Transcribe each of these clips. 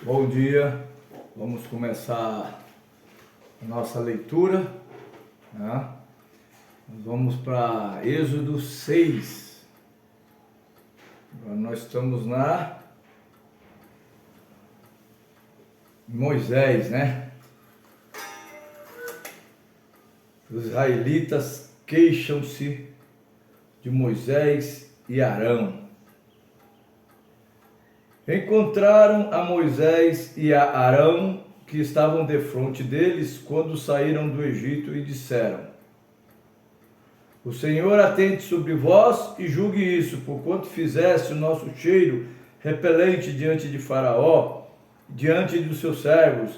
Bom dia, vamos começar a nossa leitura, né? Nós vamos para Êxodo 6, agora nós estamos na Moisés, né? Os israelitas queixam-se de Moisés e Arão. Encontraram a Moisés e a Arão, que estavam defronte deles, quando saíram do Egito, e disseram: O Senhor atente sobre vós e julgue isso, porquanto fizeste o nosso cheiro repelente diante de Faraó, diante dos seus servos,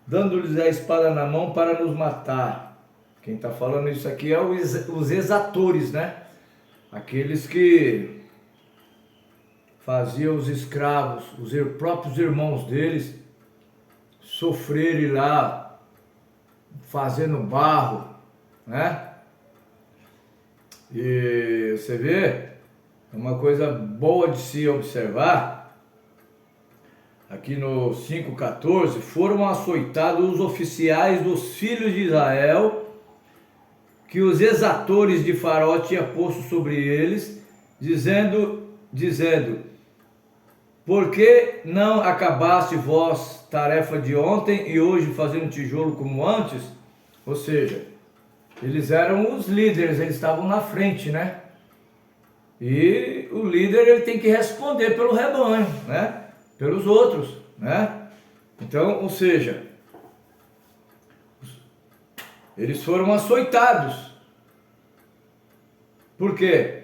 dando-lhes a espada na mão para nos matar. Quem está falando isso aqui é os exatores, né? Aqueles que fazia os escravos, os próprios irmãos deles, sofrerem lá, fazendo barro, né? E você vê, é uma coisa boa de se observar, aqui no 5,14, foram açoitados os oficiais dos filhos de Israel, que os exatores de Faraó tinham posto sobre eles, dizendo, por que não acabaste vós tarefa de ontem e hoje fazendo tijolo como antes? Ou seja, eles eram os líderes, eles estavam na frente, né? E o líder, ele tem que responder pelo rebanho, né? Pelos outros, né? Então, ou seja, eles foram açoitados. Por quê?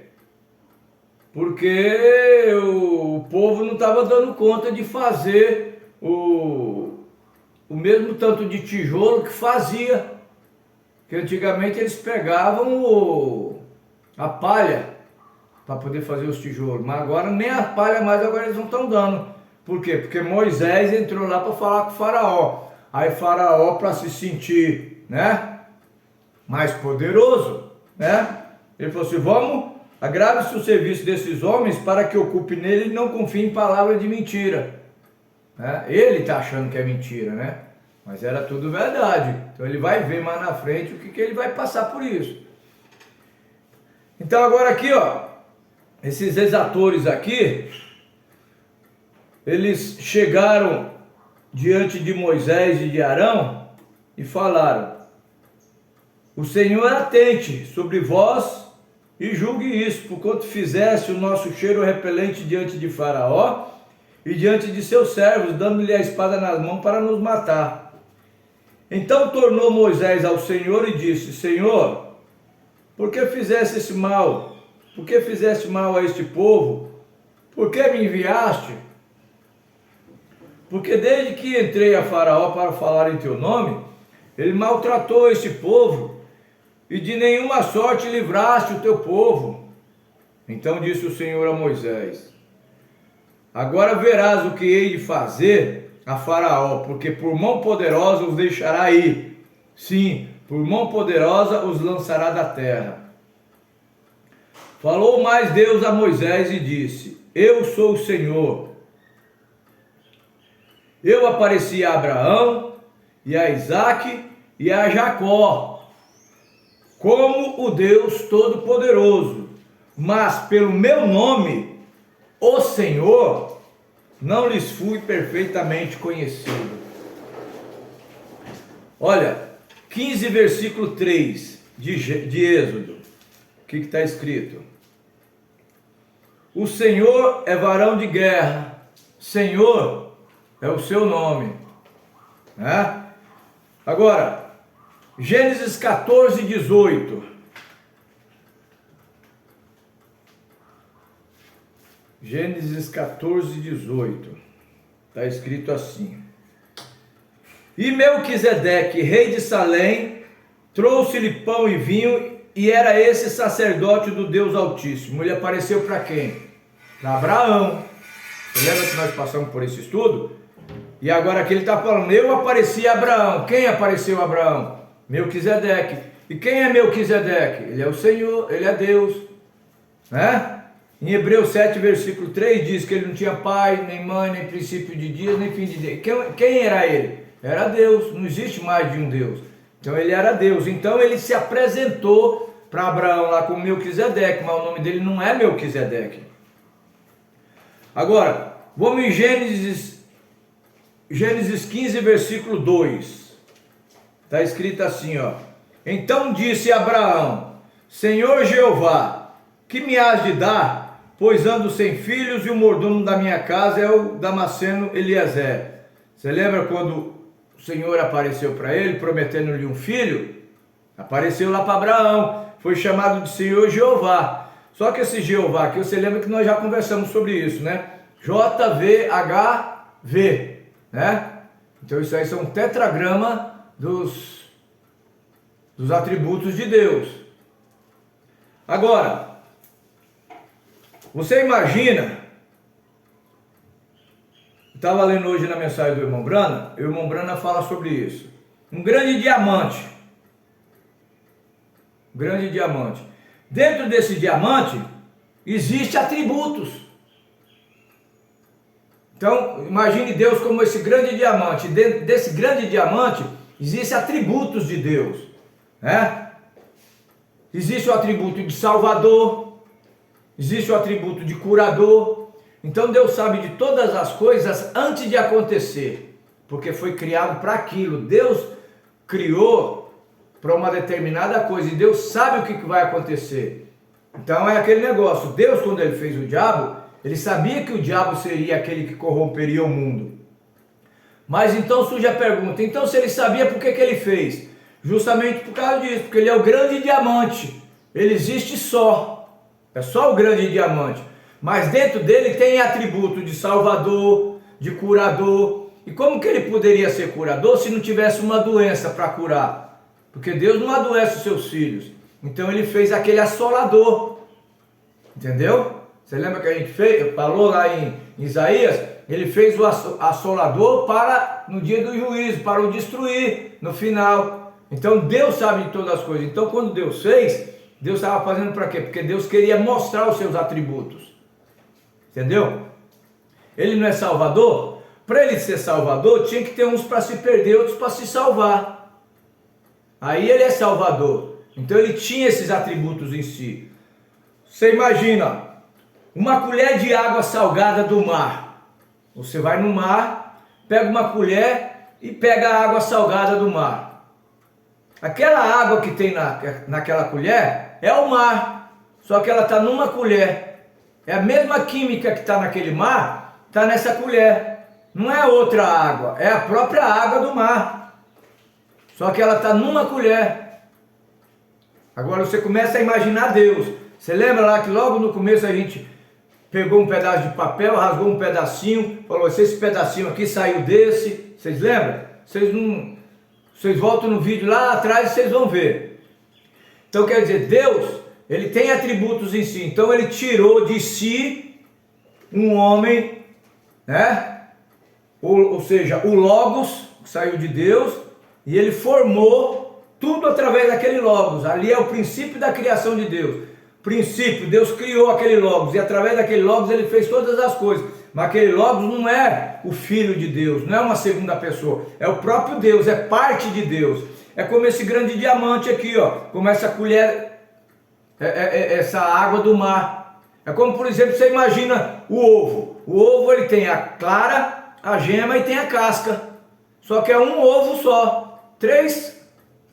Porque o povo não estava dando conta de fazer o mesmo tanto de tijolo que fazia. Que antigamente eles pegavam a palha para poder fazer os tijolos, mas agora nem a palha mais agora eles não estão dando. Por quê? Porque Moisés entrou lá para falar com o Faraó. Aí Faraó, para se sentir, né, mais poderoso, né, ele falou assim: agrave-se o serviço desses homens para que ocupe nele e não confie em palavras de mentira. Né? Ele está achando que é mentira, né? Mas era tudo verdade. Então ele vai ver mais na frente o que ele vai passar por isso. Então agora aqui, ó, esses exatores aqui, eles chegaram diante de Moisés e de Arão e falaram: O Senhor atente sobre vós e julgue isso, porquanto fizeste o nosso cheiro repelente diante de Faraó e diante de seus servos, dando-lhe a espada nas mãos para nos matar. Então tornou Moisés ao Senhor e disse: Senhor, por que fizeste esse mal? Por que fizeste mal a este povo? Por que me enviaste? Porque desde que entrei a Faraó para falar em teu nome, ele maltratou este povo, e de nenhuma sorte livraste o teu povo. Então disse o Senhor a Moisés: Agora verás o que hei de fazer a Faraó, porque por mão poderosa os deixará ir. Sim, por mão poderosa os lançará da terra. Falou mais Deus a Moisés e disse: Eu sou o Senhor. Eu apareci a Abraão, e a Isaque, e a Jacó, como o Deus Todo-Poderoso, mas pelo meu nome, o Senhor, não lhes fui perfeitamente conhecido. Olha, 15 versículo 3 de Êxodo, o que está escrito? O Senhor é varão de guerra, Senhor é o seu nome, né? Agora, Gênesis 14, 18. Gênesis 14, 18. Está escrito assim: E Melquisedeque, rei de Salém, trouxe-lhe pão e vinho, e era esse sacerdote do Deus Altíssimo. Ele apareceu para quem? Para Abraão. Você lembra que nós passamos por esse estudo? E agora aqui ele está falando: eu apareci a Abraão. Quem apareceu a Abraão? Melquisedeque. E quem é Melquisedeque? Ele é o Senhor, ele é Deus, né? Em Hebreus 7, versículo 3, diz que ele não tinha pai, nem mãe, nem princípio de dias, nem fim de dias. Quem era ele? Era Deus, não existe mais de um Deus. Então ele era Deus. Então ele se apresentou para Abraão lá com Melquisedeque, mas o nome dele não é Melquisedeque. Agora, vamos em Gênesis 15, versículo 2. Está escrito assim, ó. Então disse Abraão: Senhor Jeová, que me has de dar? Pois ando sem filhos e o mordomo da minha casa é o Damasceno Eliezer. Você lembra quando o Senhor apareceu para ele, prometendo-lhe um filho? Apareceu lá para Abraão, foi chamado de Senhor Jeová. Só que esse Jeová aqui, você lembra que nós já conversamos sobre isso, né? JVHV, né? Então isso aí são um tetragrama dos atributos de Deus. Agora, você imagina, estava lendo hoje na mensagem do irmão Brana, o irmão Brana fala sobre isso. Um grande diamante. Um grande diamante. Dentro desse diamante, existem atributos. Então, imagine Deus como esse grande diamante. Dentro desse grande diamante, existem atributos de Deus, né? Existe o atributo de Salvador, existe o atributo de curador. Então Deus sabe de todas as coisas antes de acontecer, porque foi criado para aquilo. Deus criou para uma determinada coisa e Deus sabe o que vai acontecer. Então é aquele negócio. Deus, quando ele fez o diabo, ele sabia que o diabo seria aquele que corromperia o mundo. Mas então surge a pergunta, então se ele sabia, por que ele fez? Justamente por causa disso, porque ele é o grande diamante, ele existe só, é só o grande diamante, mas dentro dele tem atributo de salvador, de curador. E como que ele poderia ser curador se não tivesse uma doença para curar? Porque Deus não adoece os seus filhos, então ele fez aquele assolador, entendeu? Você lembra que a gente falou lá em Isaías? Ele fez o assolador para no dia do juízo, para o destruir no final. Então Deus sabe de todas as coisas. Então quando Deus fez, Deus estava fazendo para quê? Porque Deus queria mostrar os seus atributos. Entendeu? Ele não é salvador? Para ele ser salvador, tinha que ter uns para se perder, outros para se salvar. Aí ele é salvador. Então ele tinha esses atributos em si. Você imagina uma colher de água salgada do mar. Você vai no mar, pega uma colher e pega a água salgada do mar. Aquela água que tem naquela colher é o mar, só que ela está numa colher. É a mesma química que está naquele mar, está nessa colher. Não é outra água, é a própria água do mar. Só que ela está numa colher. Agora você começa a imaginar Deus. Você lembra lá que logo no começo a gente pegou um pedaço de papel, rasgou um pedacinho, falou, se esse pedacinho aqui saiu desse, vocês lembram? Vocês voltam no vídeo lá atrás e vocês vão ver. Então quer dizer, Deus, ele tem atributos em si. Então ele tirou de si um homem, né? Ou seja, o Logos, que saiu de Deus, e ele formou tudo através daquele Logos. Ali é o princípio da criação de Deus. Princípio, Deus criou aquele Logos, e através daquele Logos ele fez todas as coisas. Mas aquele Logos não é o Filho de Deus, não é uma segunda pessoa, é o próprio Deus, é parte de Deus. É como esse grande diamante aqui, ó, como essa colher, essa água do mar. É como, por exemplo, você imagina o ovo. O ovo ele tem a clara, a gema e tem a casca. Só que é um ovo só. Três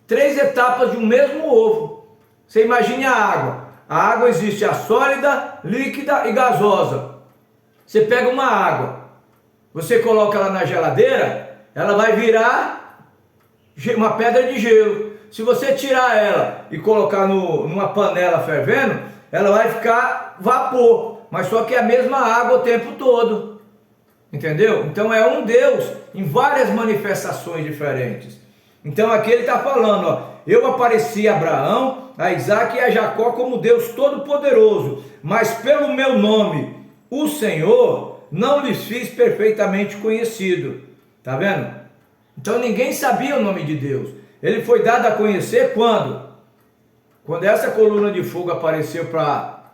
etapas de um mesmo ovo. Você imagine a água. A água existe a sólida, líquida e gasosa. Você pega uma água, você coloca ela na geladeira, ela vai virar uma pedra de gelo. Se você tirar ela e colocar numa panela fervendo, ela vai ficar vapor, mas só que é a mesma água o tempo todo. Entendeu? Então é um Deus em várias manifestações diferentes. Então aqui ele está falando, ó, eu apareci a Abraão, a Isaac e a Jacó como Deus Todo-Poderoso, mas pelo meu nome, o Senhor, não lhes fiz perfeitamente conhecido. Tá vendo? Então ninguém sabia o nome de Deus. Ele foi dado a conhecer quando? Quando essa coluna de fogo apareceu para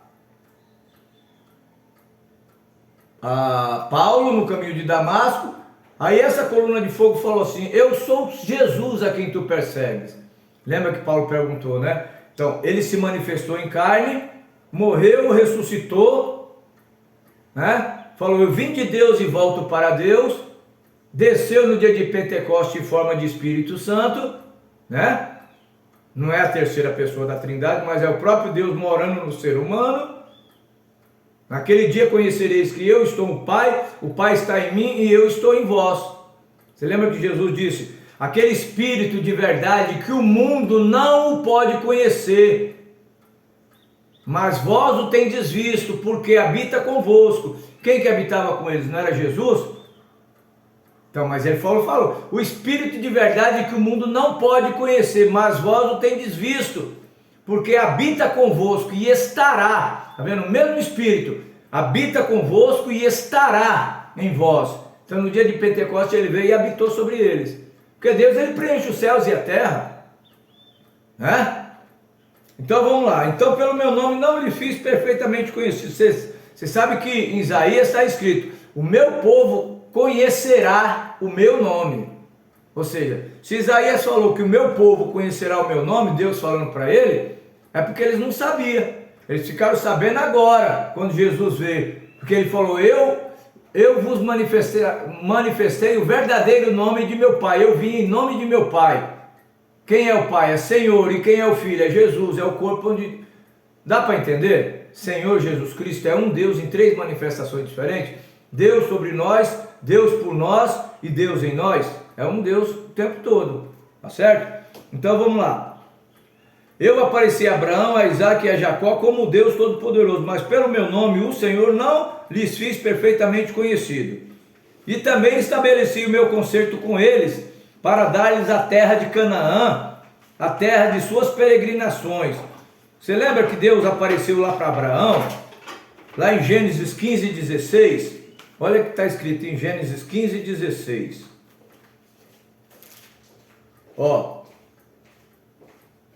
a Paulo no caminho de Damasco. Aí essa coluna de fogo falou assim: eu sou Jesus a quem tu persegues. Lembra que Paulo perguntou, né? Então, ele se manifestou em carne, morreu, ressuscitou, né? Falou: eu vim de Deus e volto para Deus. Desceu no dia de Pentecostes em forma de Espírito Santo, né? Não é a terceira pessoa da Trindade, mas é o próprio Deus morando no ser humano. Naquele dia conhecereis que eu estou no Pai, o Pai está em mim e eu estou em vós. Você lembra que Jesus disse: aquele Espírito de verdade que o mundo não o pode conhecer, mas vós o tendes visto, porque habita convosco. Quem que habitava com eles? Não era Jesus? Então, mas ele falou, o Espírito de verdade que o mundo não pode conhecer, mas vós o tendes visto, porque habita convosco e estará, está vendo? O mesmo Espírito habita convosco e estará em vós. Então, no dia de Pentecostes ele veio e habitou sobre eles, porque Deus, ele preenche os céus e a terra, né? Então vamos lá. Então, pelo meu nome não lhe fiz perfeitamente conhecido. Você sabe que em Isaías está escrito: o meu povo conhecerá o meu nome. Ou seja, se Isaías falou que o meu povo conhecerá o meu nome, Deus falando para ele, é porque eles não sabiam. Eles ficaram sabendo agora, quando Jesus veio. Porque ele falou: eu vos manifestei o verdadeiro nome de meu Pai. Eu vim em nome de meu Pai. Quem é o Pai? É Senhor. E quem é o Filho? É Jesus. É o corpo onde... Dá para entender? Senhor Jesus Cristo é um Deus em três manifestações diferentes. Deus sobre nós, Deus por nós e Deus em nós. É um Deus o tempo todo. Tá certo? Então vamos lá. Eu apareci a Abraão, a Isaque e a Jacó como Deus Todo-Poderoso, mas pelo meu nome, o Senhor, não lhes fiz perfeitamente conhecido. E também estabeleci o meu concerto com eles, para dar-lhes a terra de Canaã, a terra de suas peregrinações. Você lembra que Deus apareceu lá para Abraão, lá em Gênesis 15, 16? Olha o que está escrito em Gênesis 15, 16. Ó.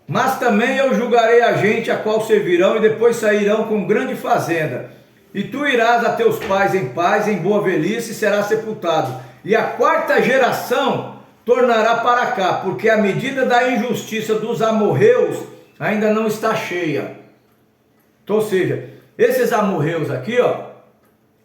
Mas também eu julgarei a gente a qual servirão e depois sairão com grande fazenda. E tu irás a teus pais em paz, em boa velhice, e serás sepultado. E a quarta geração tornará para cá, porque a medida da injustiça dos amorreus ainda não está cheia. Então, ou seja, esses amorreus aqui, ó,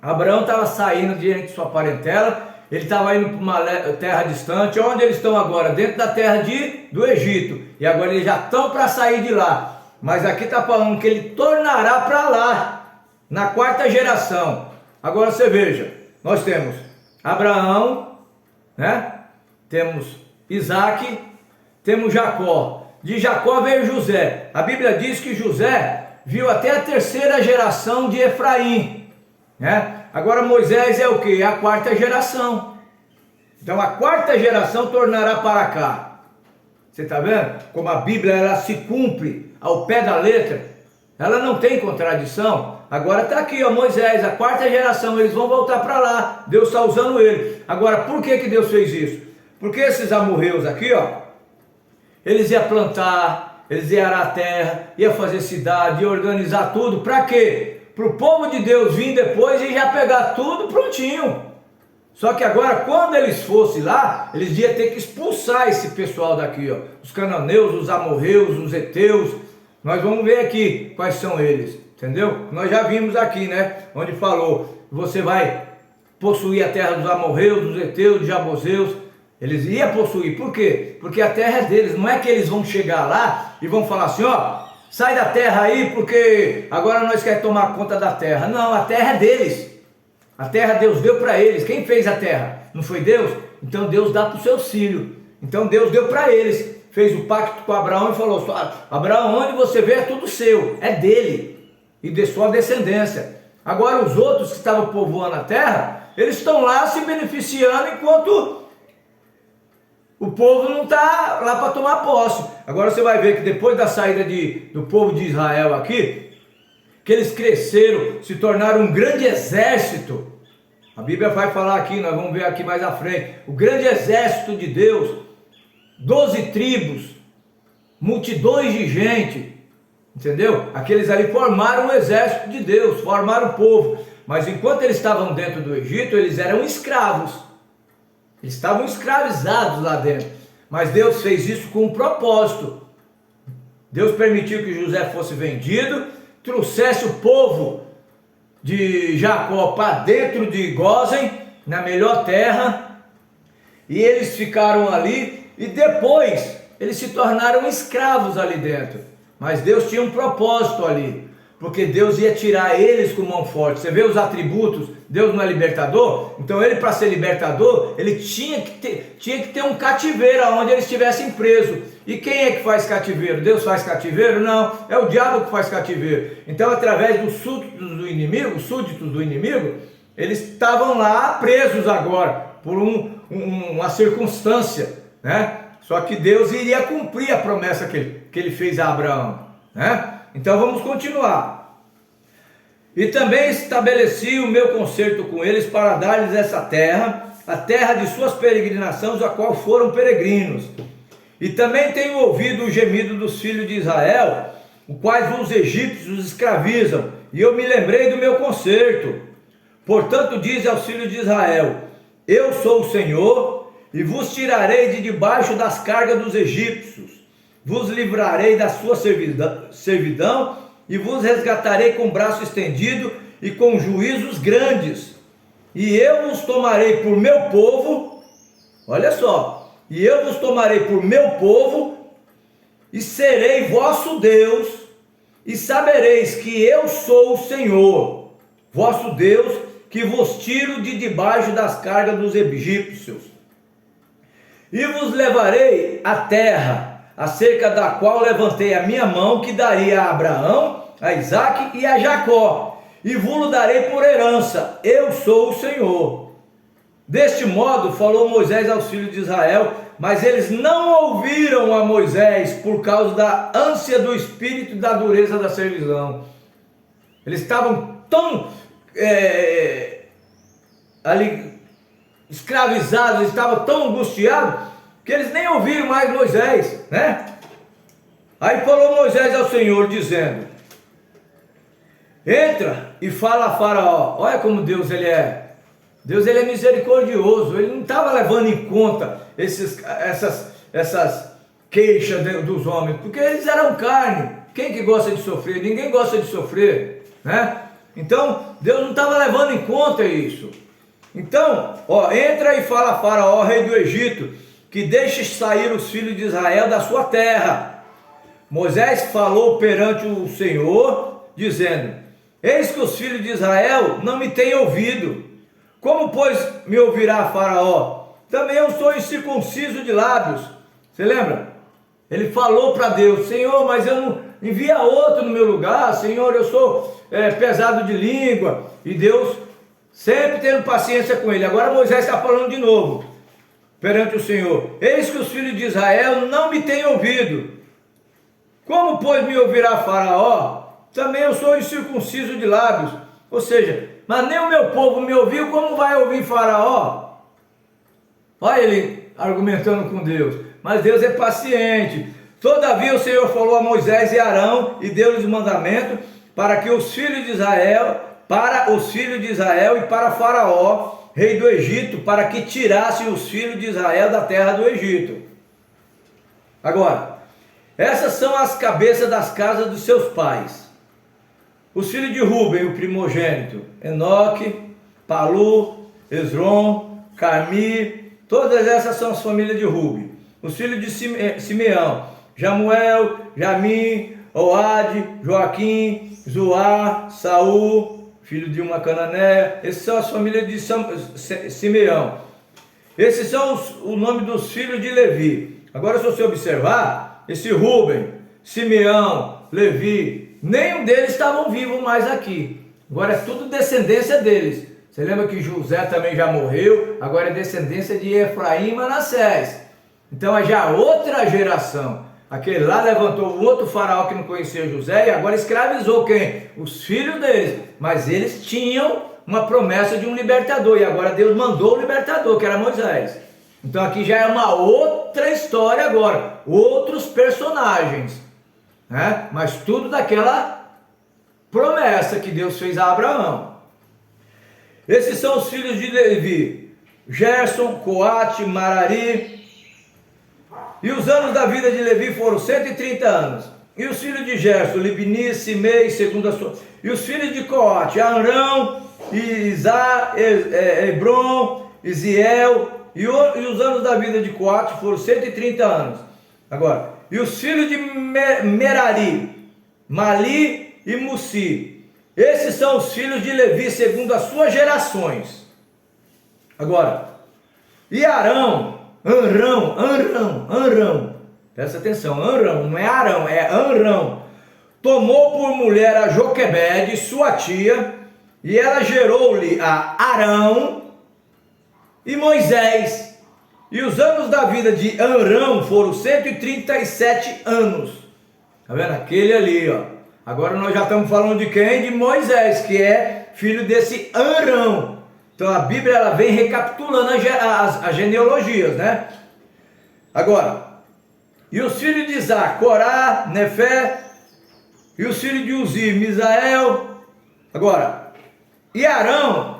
Abraão estava saindo diante de sua parentela, ele estava indo para uma terra distante. Onde eles estão agora? Dentro da terra do Egito. E agora eles já estão para sair de lá. Mas aqui está falando que ele tornará para lá, na quarta geração. Agora você veja, nós temos Abraão, né? Temos Isaque, temos Jacó. De Jacó veio José. A Bíblia diz que José viu até a terceira geração de Efraim, né? Agora Moisés é o que? É a quarta geração. Então a quarta geração tornará para cá. Você está vendo? Como a Bíblia ela se cumpre ao pé da letra. Ela não tem contradição. Agora está aqui, ó, Moisés, a quarta geração, eles vão voltar para lá. Deus está usando ele. Agora, por que Deus fez isso? Porque esses amorreus aqui, ó, eles iam plantar, eles iam arar a terra, iam fazer cidade, iam organizar tudo. Para quê? Para o povo de Deus vir depois e já pegar tudo prontinho. Só que agora, quando eles fossem lá, eles iam ter que expulsar esse pessoal daqui, ó. Os cananeus, os amorreus, os heteus. Nós vamos ver aqui quais são eles, entendeu? Nós já vimos aqui, né? Onde falou, você vai possuir a terra dos amorreus, dos heteus, dos jabuseus. Eles iam possuir, por quê? Porque a terra é deles. Não é que eles vão chegar lá e vão falar assim, ó, sai da terra aí porque agora nós queremos tomar conta da terra. Não, a terra é deles. A terra Deus deu para eles. Quem fez a terra? Não foi Deus? Então Deus dá para os seus filhos. Então Deus deu para eles. Fez o pacto com Abraão e falou, Abraão, onde você vê é tudo seu. É dele e de sua descendência. Agora os outros que estavam povoando a terra, eles estão lá se beneficiando enquanto o povo não está lá para tomar posse. Agora você vai ver que depois da saída do povo de Israel aqui, que eles cresceram, se tornaram um grande exército. A Bíblia vai falar aqui, nós vamos ver aqui mais à frente. O grande exército de Deus, 12 tribos, multidões de gente, entendeu? Aqueles ali formaram o exército de Deus, formaram o povo. mas enquanto eles estavam dentro do Egito, eles eram escravos. Eles estavam escravizados lá dentro. Mas Deus fez isso com um propósito. Deus permitiu que José fosse vendido, trouxesse o povo de Jacó para dentro de Gósen, na melhor terra, e eles ficaram ali, e depois eles se tornaram escravos ali dentro. Mas Deus tinha um propósito ali, porque Deus ia tirar eles com mão forte. Você vê os atributos, Deus não é libertador? Então ele, para ser libertador, ele tinha que ter um cativeiro onde eles estivessem presos. E quem é que faz cativeiro? Deus faz cativeiro? Não, é o diabo que faz cativeiro. Então, através dos súditos do inimigo, eles estavam lá presos agora, por uma circunstância, né? Só que Deus iria cumprir a promessa que ele fez a Abraão, né? Então vamos continuar. E também estabeleci o meu concerto com eles para dar-lhes essa terra, a terra de suas peregrinações, a qual foram peregrinos. E também tenho ouvido o gemido dos filhos de Israel, os quais os egípcios escravizam, e eu me lembrei do meu concerto. Portanto, diz aos filhos de Israel: eu sou o Senhor, e vos tirarei de debaixo das cargas dos egípcios, vos livrarei da sua servidão, e vos resgatarei com braço estendido e com juízos grandes, e eu vos tomarei por meu povo. Olha só, e eu vos tomarei por meu povo, e serei vosso Deus, e sabereis que eu sou o Senhor, vosso Deus, que vos tiro de debaixo das cargas dos egípcios. E vos levarei à terra, acerca da qual levantei a minha mão, que daria a Abraão, a Isaque e a Jacó, e vos darei por herança. Eu sou o Senhor. Deste modo falou Moisés aos filhos de Israel, mas eles não ouviram a Moisés por causa da ânsia do espírito e da dureza da servidão. Eles estavam tão ali escravizados, eles estavam tão angustiados que eles nem ouviram mais Moisés, né? Aí falou Moisés ao Senhor dizendo: entra e fala a Faraó. Olha como Deus ele é. Deus ele é misericordioso. Ele não estava levando em conta essas queixas dos homens, porque eles eram carne. Quem que gosta de sofrer? Ninguém gosta de sofrer, né? Então Deus não estava levando em conta isso. Então, entra e fala a Faraó, rei do Egito, que deixe sair os filhos de Israel da sua terra. Moisés falou perante o Senhor, dizendo: eis que os filhos de Israel não me têm ouvido. Como, pois, me ouvirá Faraó? Também eu sou incircunciso de lábios. Você lembra? Ele falou para Deus: Senhor, mas eu não envia outro no meu lugar. Senhor, eu sou pesado de língua. E Deus sempre tendo paciência com ele. Agora Moisés está falando de novo perante o Senhor: eis que os filhos de Israel não me têm ouvido. Como, pois, me ouvirá Faraó? Também eu sou incircunciso de lábios. Ou seja, mas nem o meu povo me ouviu, como vai ouvir Faraó? Olha ele argumentando com Deus. Mas Deus é paciente. Todavia o Senhor falou a Moisés e Arão e deu-lhes o mandamento para os filhos de Israel e para Faraó, rei do Egito, para que tirassem os filhos de Israel da terra do Egito. Agora, essas são as cabeças das casas dos seus pais. Os filhos de Ruben, o primogênito: Enoque, Palu, Esrom, Carmi. Todas essas são as famílias de Ruben. Os filhos de Simeão: Jamuel, Jamim, Oade, Joaquim, Zoar, Saul, filho de uma cananeia. Essas são as famílias de Simeão. Esses são o nome dos filhos de Levi. Agora, se você observar, esse Ruben, Simeão, Levi, nenhum deles estavam vivos mais aqui. Agora é tudo descendência deles. Você lembra que José também já morreu? Agora é descendência de Efraim e Manassés. Então é já outra geração. Aquele lá levantou o outro faraó que não conhecia José e agora escravizou quem? Os filhos deles. Mas eles tinham uma promessa de um libertador, e agora Deus mandou o libertador, que era Moisés. Então aqui já é uma outra história agora, outros personagens, né? Mas tudo daquela promessa que Deus fez a Abraão. Esses são os filhos de Levi: Gerson, Coate, Marari. E os anos da vida de Levi foram 130 anos. E os filhos de Gerson, Libni, Simei, segundo a sua. E os filhos de Coate, Arão, Isá, Hebron, Isiel. E os anos da vida de Coate foram 130 anos. Agora, e os filhos de Merari, Mali e Mussi. Esses são os filhos de Levi segundo as suas gerações. Agora, e Arão, Anrão, presta atenção, Anrão, não é Arão, é Anrão, tomou por mulher a Joquebede, sua tia, e ela gerou-lhe a Arão e Moisés. E os anos da vida de Anrão foram 137 anos. Tá vendo? Aquele ali, ó. Agora nós já estamos falando de quem? De Moisés, que é filho desse Arão. Então a Bíblia ela vem recapitulando as genealogias, né? Agora, e os filhos de Isaac, Corá, Nefé, e os filhos de Uzi, Misael. Agora, e Arão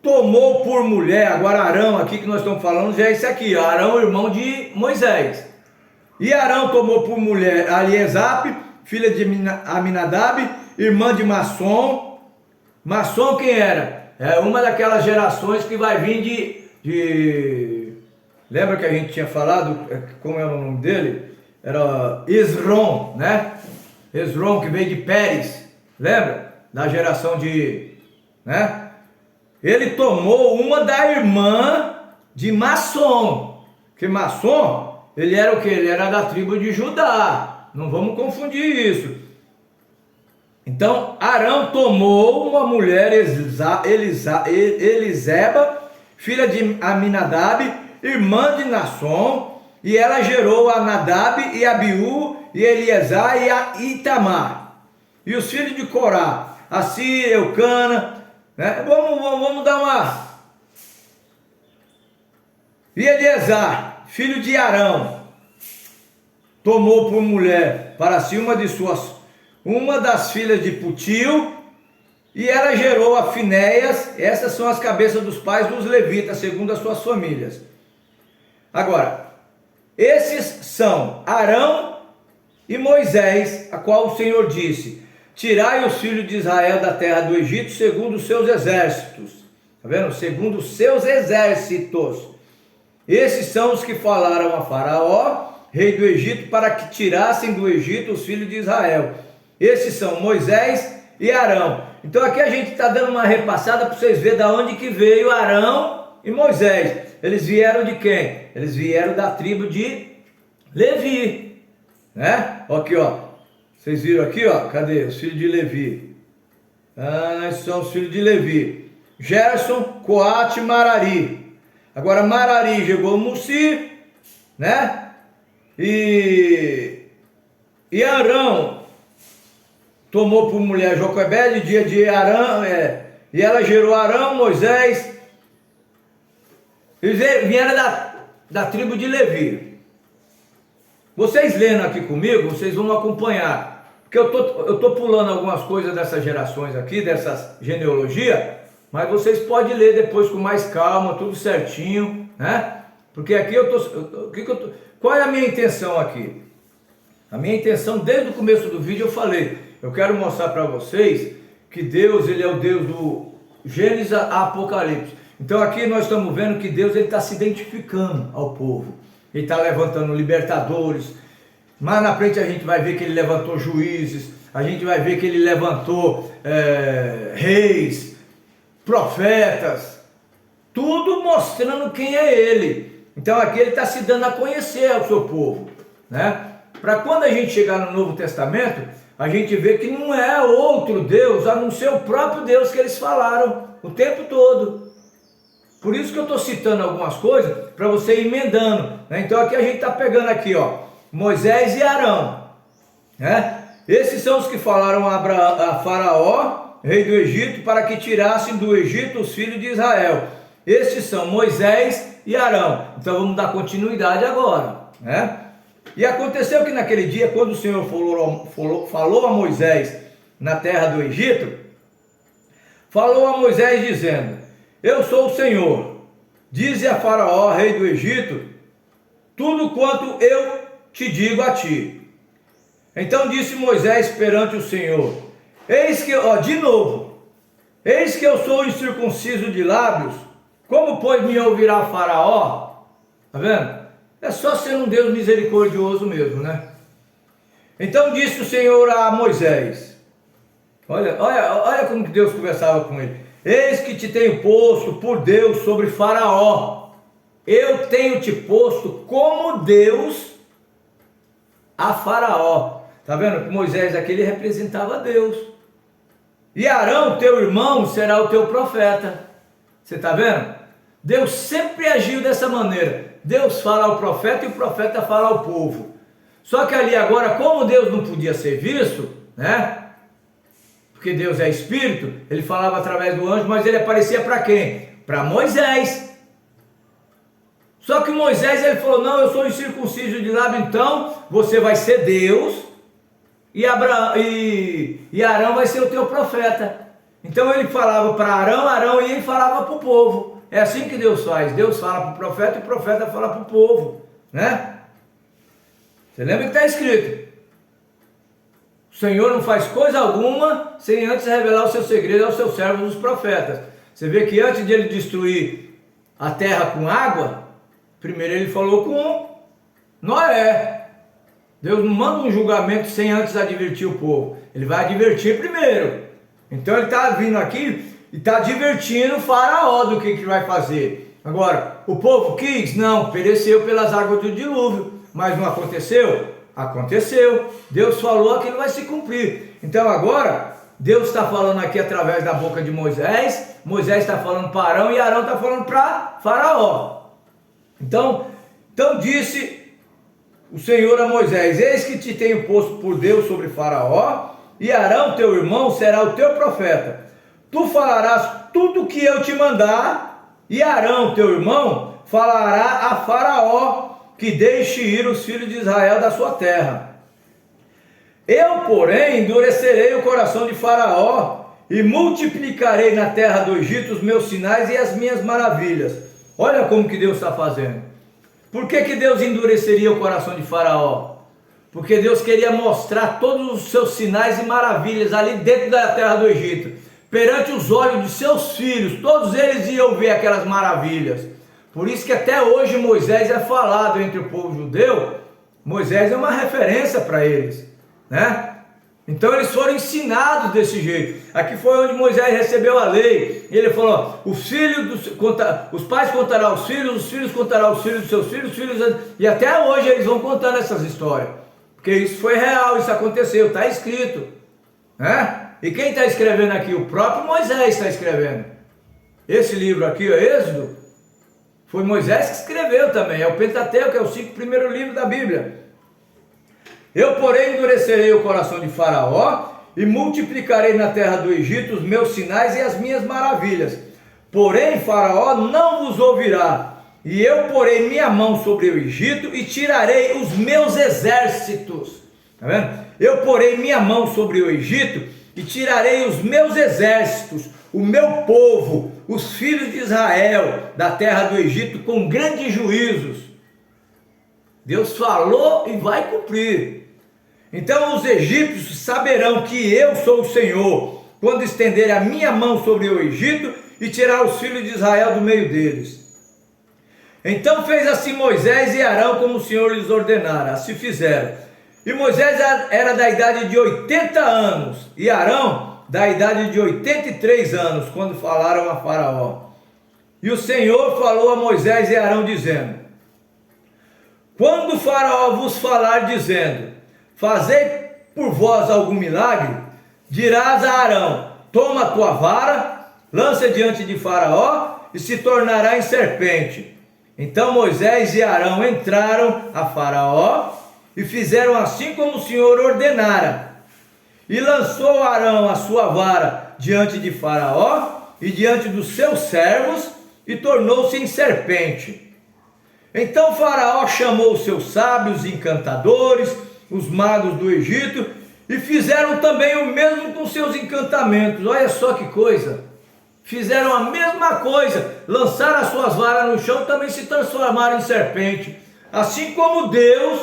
tomou por mulher, agora Arão aqui que nós estamos falando já é esse aqui, Arão, irmão de Moisés. E Arão tomou por mulher Eliezape, filha de Aminadab, irmã de Masson. Masson quem era? É uma daquelas gerações que vai vir de... Lembra que a gente tinha falado, como era o nome dele? Era Esrom, né? Esrom que veio de Pérez, lembra? Da geração de... né? Ele tomou uma da irmã de Masson. Que Masson, ele era o que? Ele era da tribo de Judá. Não vamos confundir isso. Então, Arão tomou uma mulher, Eliseba, filha de Aminadab, irmã de Nasson, e ela gerou a Nadab e Abiú, e Eleazar e a Itamar. E os filhos de Corá, Assir, Eucana, né? Vamos dar uma... E Eleazar, filho de Arão, tomou por mulher para si uma das filhas de Putio, e ela gerou a Finéias. Essas são as cabeças dos pais dos levitas, segundo as suas famílias. Agora, esses são Arão e Moisés, a qual o Senhor disse: tirai os filhos de Israel da terra do Egito, segundo os seus exércitos. Está vendo? Segundo os seus exércitos. Esses são os que falaram a Faraó, rei do Egito, para que tirassem do Egito os filhos de Israel. Esses são Moisés e Arão. Então aqui a gente está dando uma repassada para vocês verem de onde que veio Arão e Moisés. Eles vieram de quem? Eles vieram da tribo de Levi, né? Aqui, ó. Vocês viram aqui, ó. Cadê? Os filhos de Levi. Esses são os filhos de Levi. Gerson, Coate e Marari. Agora Marari chegou Mussi, né? E Arão tomou por mulher Joquebede, dia de Arão, e ela gerou Arão, Moisés. Eles vieram da tribo de Levi. Vocês lendo aqui comigo, vocês vão acompanhar, porque eu tô pulando algumas coisas dessas gerações aqui, dessas genealogia, mas vocês podem ler depois com mais calma, tudo certinho, né? Porque aqui qual é a minha intenção aqui? A minha intenção, desde o começo do vídeo eu falei, eu quero mostrar para vocês que Deus, ele é o Deus do Gênesis a Apocalipse. Então aqui nós estamos vendo que Deus está se identificando ao povo. Ele está levantando libertadores. Mas na frente a gente vai ver que ele levantou juízes. A gente vai ver que ele levantou reis, profetas. Tudo mostrando quem é ele. Então aqui ele está se dando a conhecer ao seu povo, né? Para quando a gente chegar no Novo Testamento, a gente vê que não é outro Deus, a não ser o próprio Deus que eles falaram o tempo todo. Por isso que eu estou citando algumas coisas, para você ir emendando, né? Então aqui a gente está pegando aqui, ó, Moisés e Arão, né? Esses são os que falaram a Faraó, rei do Egito, para que tirassem do Egito os filhos de Israel. Esses são Moisés e Arão. Então vamos dar continuidade agora, né? E aconteceu que naquele dia, quando o Senhor falou a Moisés na terra do Egito, falou a Moisés dizendo: eu sou o Senhor. Dize a Faraó, rei do Egito, tudo quanto eu te digo a ti. Então disse Moisés perante o Senhor, eis que, de novo, eis que eu sou incircunciso de lábios, como pois me ouvirá Faraó? Tá vendo? É só ser um Deus misericordioso mesmo, né? Então disse o Senhor a Moisés, olha como que Deus conversava com ele, eis que te tenho posto por Deus sobre Faraó, eu tenho te posto como Deus a Faraó. Tá vendo que Moisés aqui ele representava Deus. E Arão, teu irmão, será o teu profeta. Você tá vendo? Deus sempre agiu dessa maneira. Deus fala ao profeta e o profeta fala ao povo. Só que ali agora, como Deus não podia ser visto, né? Porque Deus é espírito, ele falava através do anjo, mas ele aparecia para quem? Para Moisés. Só que Moisés ele falou, não, eu sou incircunciso de lábio, então você vai ser Deus e Arão vai ser o teu profeta. Então ele falava para Arão e ele falava para o povo. É assim que Deus faz, Deus fala para o profeta e o profeta fala para o povo, né? Você lembra que está escrito, o Senhor não faz coisa alguma sem antes revelar o seu segredo aos seus servos, os profetas. Você vê que antes de ele destruir a terra com água, primeiro ele falou com Noé. Deus não manda um julgamento sem antes advertir o povo. Ele vai advertir primeiro. Então ele está vindo aqui e está advertindo o Faraó do que vai fazer. Agora, o povo quis? Não, pereceu pelas águas do dilúvio. Mas não aconteceu? Aconteceu. Deus falou, aquilo vai se cumprir. Então agora, Deus está falando aqui através da boca de Moisés. Moisés está falando para Arão e Arão está falando para Faraó. Então disse o Senhor a Moisés, eis que te tenho posto por Deus sobre Faraó, e Arão teu irmão será o teu profeta. Tu falarás tudo o que eu te mandar, e Arão teu irmão falará a Faraó, que deixe ir os filhos de Israel da sua terra. Eu, porém, endurecerei o coração de Faraó, e multiplicarei na terra do Egito os meus sinais e as minhas maravilhas. Olha como que Deus está fazendo. Por que Deus endureceria o coração de Faraó? Porque Deus queria mostrar todos os seus sinais e maravilhas ali dentro da terra do Egito, perante os olhos de seus filhos. Todos eles iam ver aquelas maravilhas. Por isso que até hoje Moisés é falado entre o povo judeu. Moisés é uma referência para eles, né? Então eles foram ensinados desse jeito. Aqui foi onde Moisés recebeu a lei. Ele falou, os pais contarão aos filhos, os filhos contarão aos filhos dos seus filhos, os filhos... E até hoje eles vão contando essas histórias. Porque isso foi real, isso aconteceu, está escrito, né? E quem está escrevendo aqui? O próprio Moisés está escrevendo. Esse livro aqui, o Êxodo, foi Moisés que escreveu também. É o Pentateuco, é os 5 primeiros livros da Bíblia. Eu, porém, endurecerei o coração de Faraó e multiplicarei na terra do Egito os meus sinais e as minhas maravilhas. Porém, Faraó não vos ouvirá. E eu porei minha mão sobre o Egito e tirarei os meus exércitos. Tá vendo? Eu porei minha mão sobre o Egito e tirarei os meus exércitos, o meu povo, os filhos de Israel, da terra do Egito, com grandes juízos. Deus falou e vai cumprir. Então os egípcios saberão que eu sou o Senhor, quando estender a minha mão sobre o Egito e tirar os filhos de Israel do meio deles. Então fez assim Moisés e Arão, como o Senhor lhes ordenara, assim fizeram. E Moisés era da idade de 80 anos, e Arão da idade de 83 anos, quando falaram a Faraó. E o Senhor falou a Moisés e Arão, dizendo: quando o Faraó vos falar, dizendo: fazei por vós algum milagre, dirás a Arão: toma a tua vara, lança diante de Faraó, e se tornará em serpente. Então Moisés e Arão entraram a Faraó, e fizeram assim como o Senhor ordenara. E lançou Arão a sua vara diante de Faraó, e diante dos seus servos, e tornou-se em serpente. Então Faraó chamou os seus sábios e encantadores, os magos do Egito, e fizeram também o mesmo com seus encantamentos. Olha só que coisa! fizeram a mesma coisa, lançaram as suas varas no chão e também se transformaram em serpente. Assim como Deus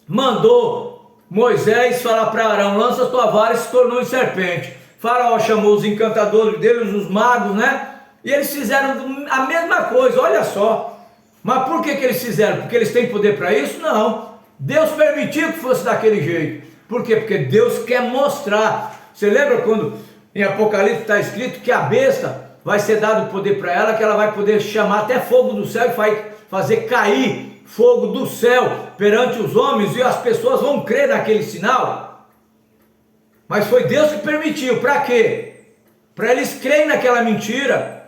mandou Moisés falar para Arão, lança a tua vara, e se tornou em serpente. Faraó chamou os encantadores deles, os magos, né? E eles fizeram a mesma coisa, olha só. Mas por que eles fizeram? Porque eles têm poder para isso? Não. Deus permitiu que fosse daquele jeito. Por quê? Porque Deus quer mostrar. Você lembra quando em Apocalipse está escrito que a besta vai ser dado o poder para ela, que ela vai poder chamar até fogo do céu e vai fazer cair fogo do céu perante os homens, e as pessoas vão crer naquele sinal? Mas foi Deus que permitiu. Para quê? Para eles crerem naquela mentira.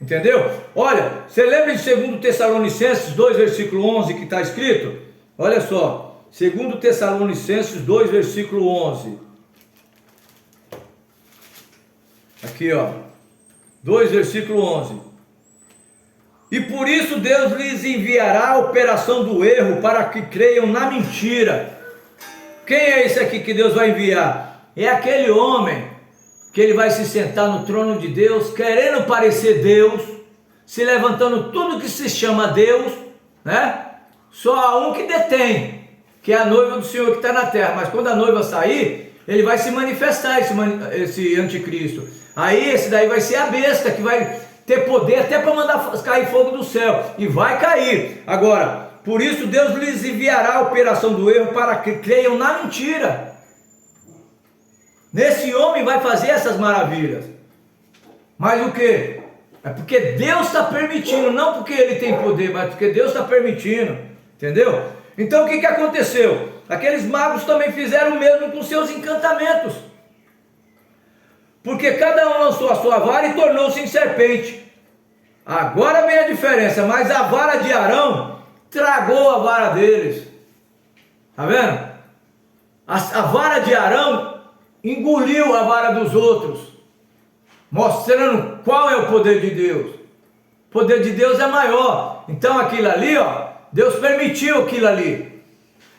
Entendeu? Olha, você lembra de 2 Tessalonicenses 2, versículo 11, que está escrito? Olha só, 2 Tessalonicenses 2, versículo 11. Aqui, ó, 2, versículo 11. E por isso Deus lhes enviará a operação do erro, para que creiam na mentira. Quem é esse aqui que Deus vai enviar? É aquele homem que ele vai se sentar no trono de Deus, querendo parecer Deus, se levantando tudo que se chama Deus, né? Só há um que detém, que é a noiva do Senhor que está na terra. Mas quando a noiva sair, ele vai se manifestar, esse anticristo. Aí esse daí vai ser a besta, que vai ter poder até para mandar cair fogo do céu, e vai cair. Agora, por isso Deus lhes enviará a operação do erro, para que creiam na mentira. Nesse homem vai fazer essas maravilhas. Mas o que? É porque Deus está permitindo, não porque ele tem poder, mas porque Deus está permitindo. Entendeu? Então o que aconteceu? Aqueles magos também fizeram o mesmo com seus encantamentos. Porque cada um lançou a sua vara e tornou-se em serpente. Agora vem a diferença, mas a vara de Arão tragou a vara deles. Está vendo? A vara de Arão engoliu a vara dos outros, mostrando qual é o poder de Deus. O poder de Deus é maior. Então aquilo ali, ó, Deus permitiu aquilo ali.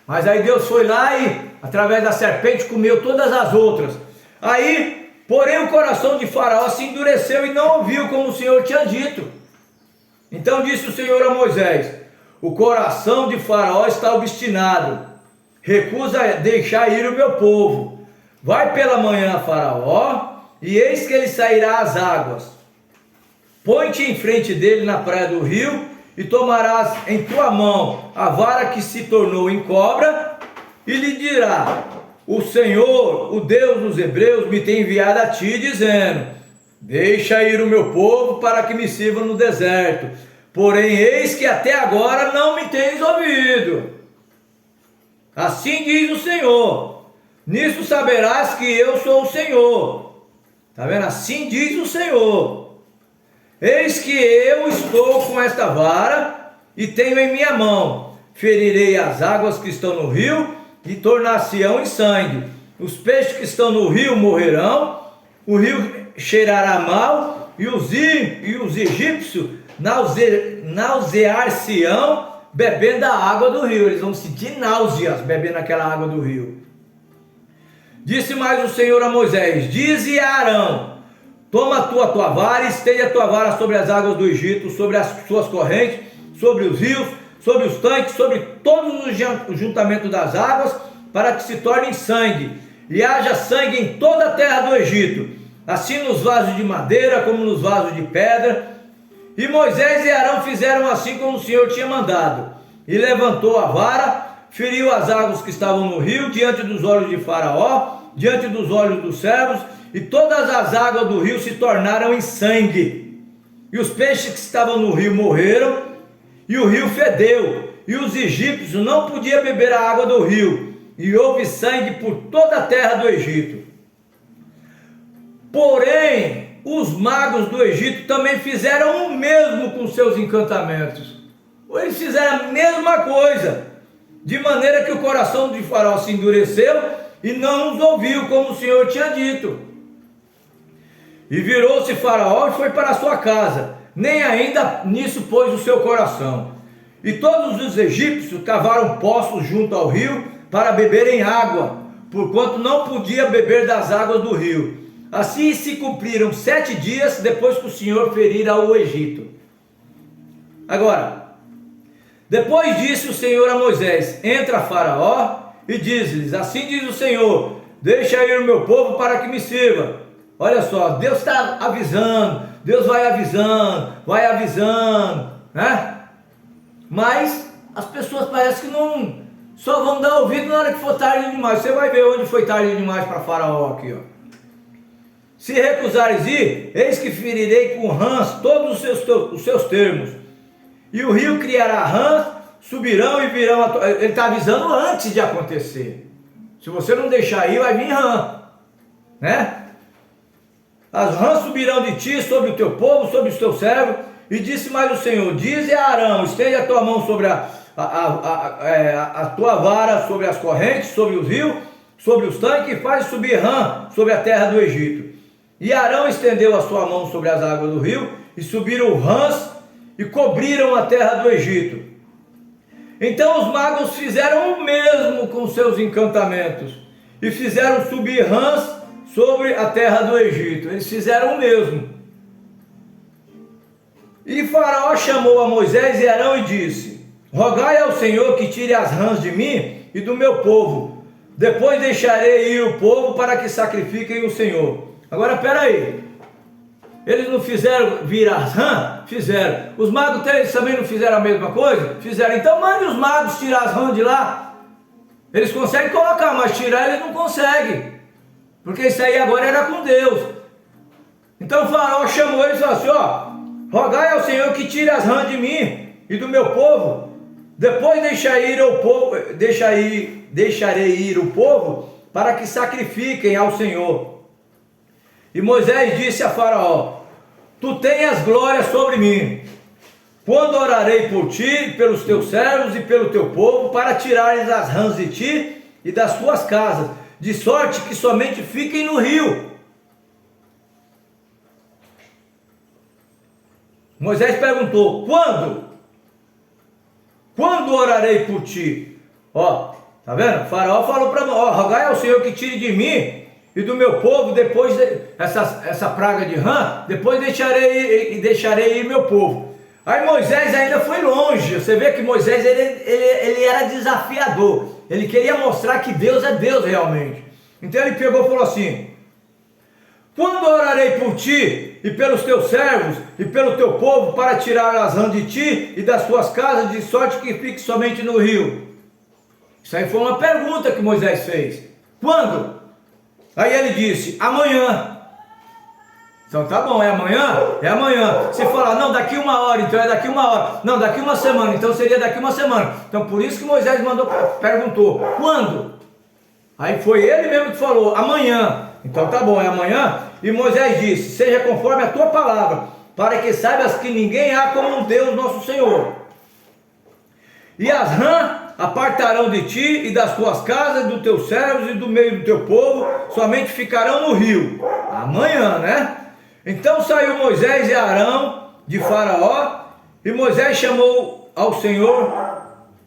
Mas aí Deus foi lá e, através da serpente, comeu todas as outras. Aí, porém, o coração de Faraó se endureceu e não ouviu como o Senhor tinha dito. Então disse o Senhor a Moisés: o coração de Faraó está obstinado, recusa deixar ir o meu povo. Vai pela manhã a Faraó, e eis que ele sairá às águas. Põe-te em frente dele na praia do rio, e tomarás em tua mão a vara que se tornou em cobra, e lhe dirá: o Senhor, o Deus dos Hebreus, me tem enviado a ti, dizendo: deixa ir o meu povo para que me sirva no deserto. Porém, eis que até agora não me tens ouvido. Assim diz o Senhor: nisso saberás que eu sou o Senhor. Está vendo? Assim diz o Senhor: eis que eu estou com esta vara e tenho em minha mão. Ferirei as águas que estão no rio e tornar-se-ão em sangue. Os peixes que estão no rio morrerão, o rio cheirará mal, e os egípcios nausear-se-ão bebendo a água do rio. Eles vão sentir náuseas bebendo aquela água do rio. Disse mais o Senhor a Moisés: dize a Arão: toma a tua vara e estende a tua vara sobre as águas do Egito, sobre as suas correntes, sobre os rios, sobre os tanques, sobre todos os juntamentos das águas, para que se tornem sangue, e haja sangue em toda a terra do Egito, assim nos vasos de madeira como nos vasos de pedra. E Moisés e Arão fizeram assim como o Senhor tinha mandado, e levantou a vara, feriu as águas que estavam no rio, diante dos olhos de Faraó, diante dos olhos dos servos, e todas as águas do rio se tornaram em sangue. E os peixes que estavam no rio morreram, e o rio fedeu, e os egípcios não podiam beber a água do rio, e houve sangue por toda a terra do Egito. Porém, os magos do Egito também fizeram o mesmo com seus encantamentos. Eles fizeram a mesma coisa, de maneira que o coração de Faraó se endureceu e não os ouviu como o Senhor tinha dito. E virou-se Faraó e foi para a sua casa, nem ainda nisso pôs o seu coração. E todos os egípcios cavaram poços junto ao rio para beberem água, porquanto não podia beber das águas do rio. Assim se cumpriram 7 dias depois que o Senhor ferira o Egito. Agora, depois disse o Senhor a Moisés: entra Faraó e diz-lhes: assim diz o Senhor, deixa ir o meu povo para que me sirva. Olha só, Deus está avisando, Deus vai avisando, né? Mas as pessoas parecem que não, só vão dar ouvido na hora que for tarde demais. Você vai ver onde foi tarde demais para Faraó aqui, ó. Se recusares ir, eis que ferirei com rãs todos os seus termos, e o rio criará rãs, subirão e virão. Ele está avisando antes de acontecer. Se você não deixar ir, vai vir rã, né? As rãs subirão de ti sobre o teu povo, sobre os teus servos. E disse mais o Senhor: dize a Arão, estende a tua mão sobre a tua vara sobre as correntes, sobre os rios, sobre os tanques, e faz subir rã sobre a terra do Egito. E Arão estendeu a sua mão sobre as águas do rio, e subiram rãs e cobriram a terra do Egito. Então os magos fizeram o mesmo com seus encantamentos, e fizeram subir rãs sobre a terra do Egito. Eles fizeram o mesmo. E Faraó chamou a Moisés e Arão e disse: rogai ao Senhor que tire as rãs de mim e do meu povo, depois deixarei ir o povo para que sacrifiquem o Senhor. Agora peraí, eles não fizeram vir as rãs? Fizeram. Os magos eles também não fizeram a mesma coisa? Fizeram. Então mande os magos tirar as rãs de lá. Eles conseguem colocar, mas tirar eles não conseguem, porque isso aí agora era com Deus. Então o Faraó chamou eles e falou assim: ó, rogai ao Senhor que tire as rãs de mim e do meu povo, depois deixarei ir o povo para que sacrifiquem ao Senhor. E Moisés disse a Faraó: tu tenhas glória sobre mim, quando orarei por ti, pelos teus servos e pelo teu povo, para tirares as rãs de ti e das tuas casas, de sorte que somente fiquem no rio. Moisés perguntou: quando? Quando orarei por ti? Ó, tá vendo? O Faraó falou para nós: ó, rogai ao Senhor que tire de mim e do meu povo depois essa praga de rã, depois deixarei ir meu povo. Aí Moisés ainda foi longe. Você vê que Moisés ele era desafiador. Ele queria mostrar que Deus é Deus realmente. Então ele pegou e falou assim: quando orarei por ti e pelos teus servos e pelo teu povo para tirar as rãs de ti e das tuas casas, de sorte que fique somente no rio? Isso aí foi uma pergunta que Moisés fez. Quando? Aí ele disse: amanhã. Então tá bom, é amanhã? É amanhã. Se falar, não, daqui 1 hora, então é daqui 1 hora. Não, daqui 1 semana, então seria daqui 1 semana. Então por isso que Moisés perguntou: quando? Aí foi ele mesmo que falou: amanhã. Então tá bom, é amanhã. E Moisés disse: seja conforme a tua palavra, para que saibas que ninguém há como um Deus nosso Senhor. E as rãs apartarão de ti e das tuas casas, dos teus servos e do meio do teu povo, somente ficarão no rio. Amanhã, né? Então saiu Moisés e Arão de Faraó, e Moisés chamou ao Senhor,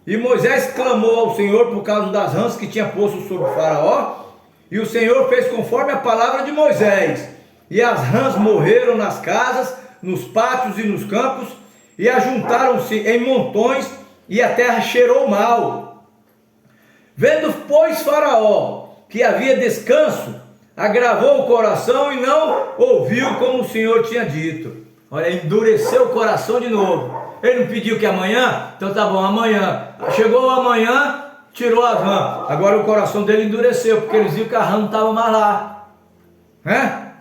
e Moisés clamou ao Senhor por causa das rãs que tinha posto sobre Faraó, e o Senhor fez conforme a palavra de Moisés, e as rãs morreram nas casas, nos pátios e nos campos, e ajuntaram-se em montões, e a terra cheirou mal. Vendo, pois, Faraó que havia descanso, agravou o coração e não ouviu como o Senhor tinha dito. Olha, endureceu o coração de novo. Ele não pediu que amanhã? Então tá bom, amanhã. Chegou amanhã, tirou as rãs. Agora o coração dele endureceu, porque eles viram que a rã não estava mais lá, né?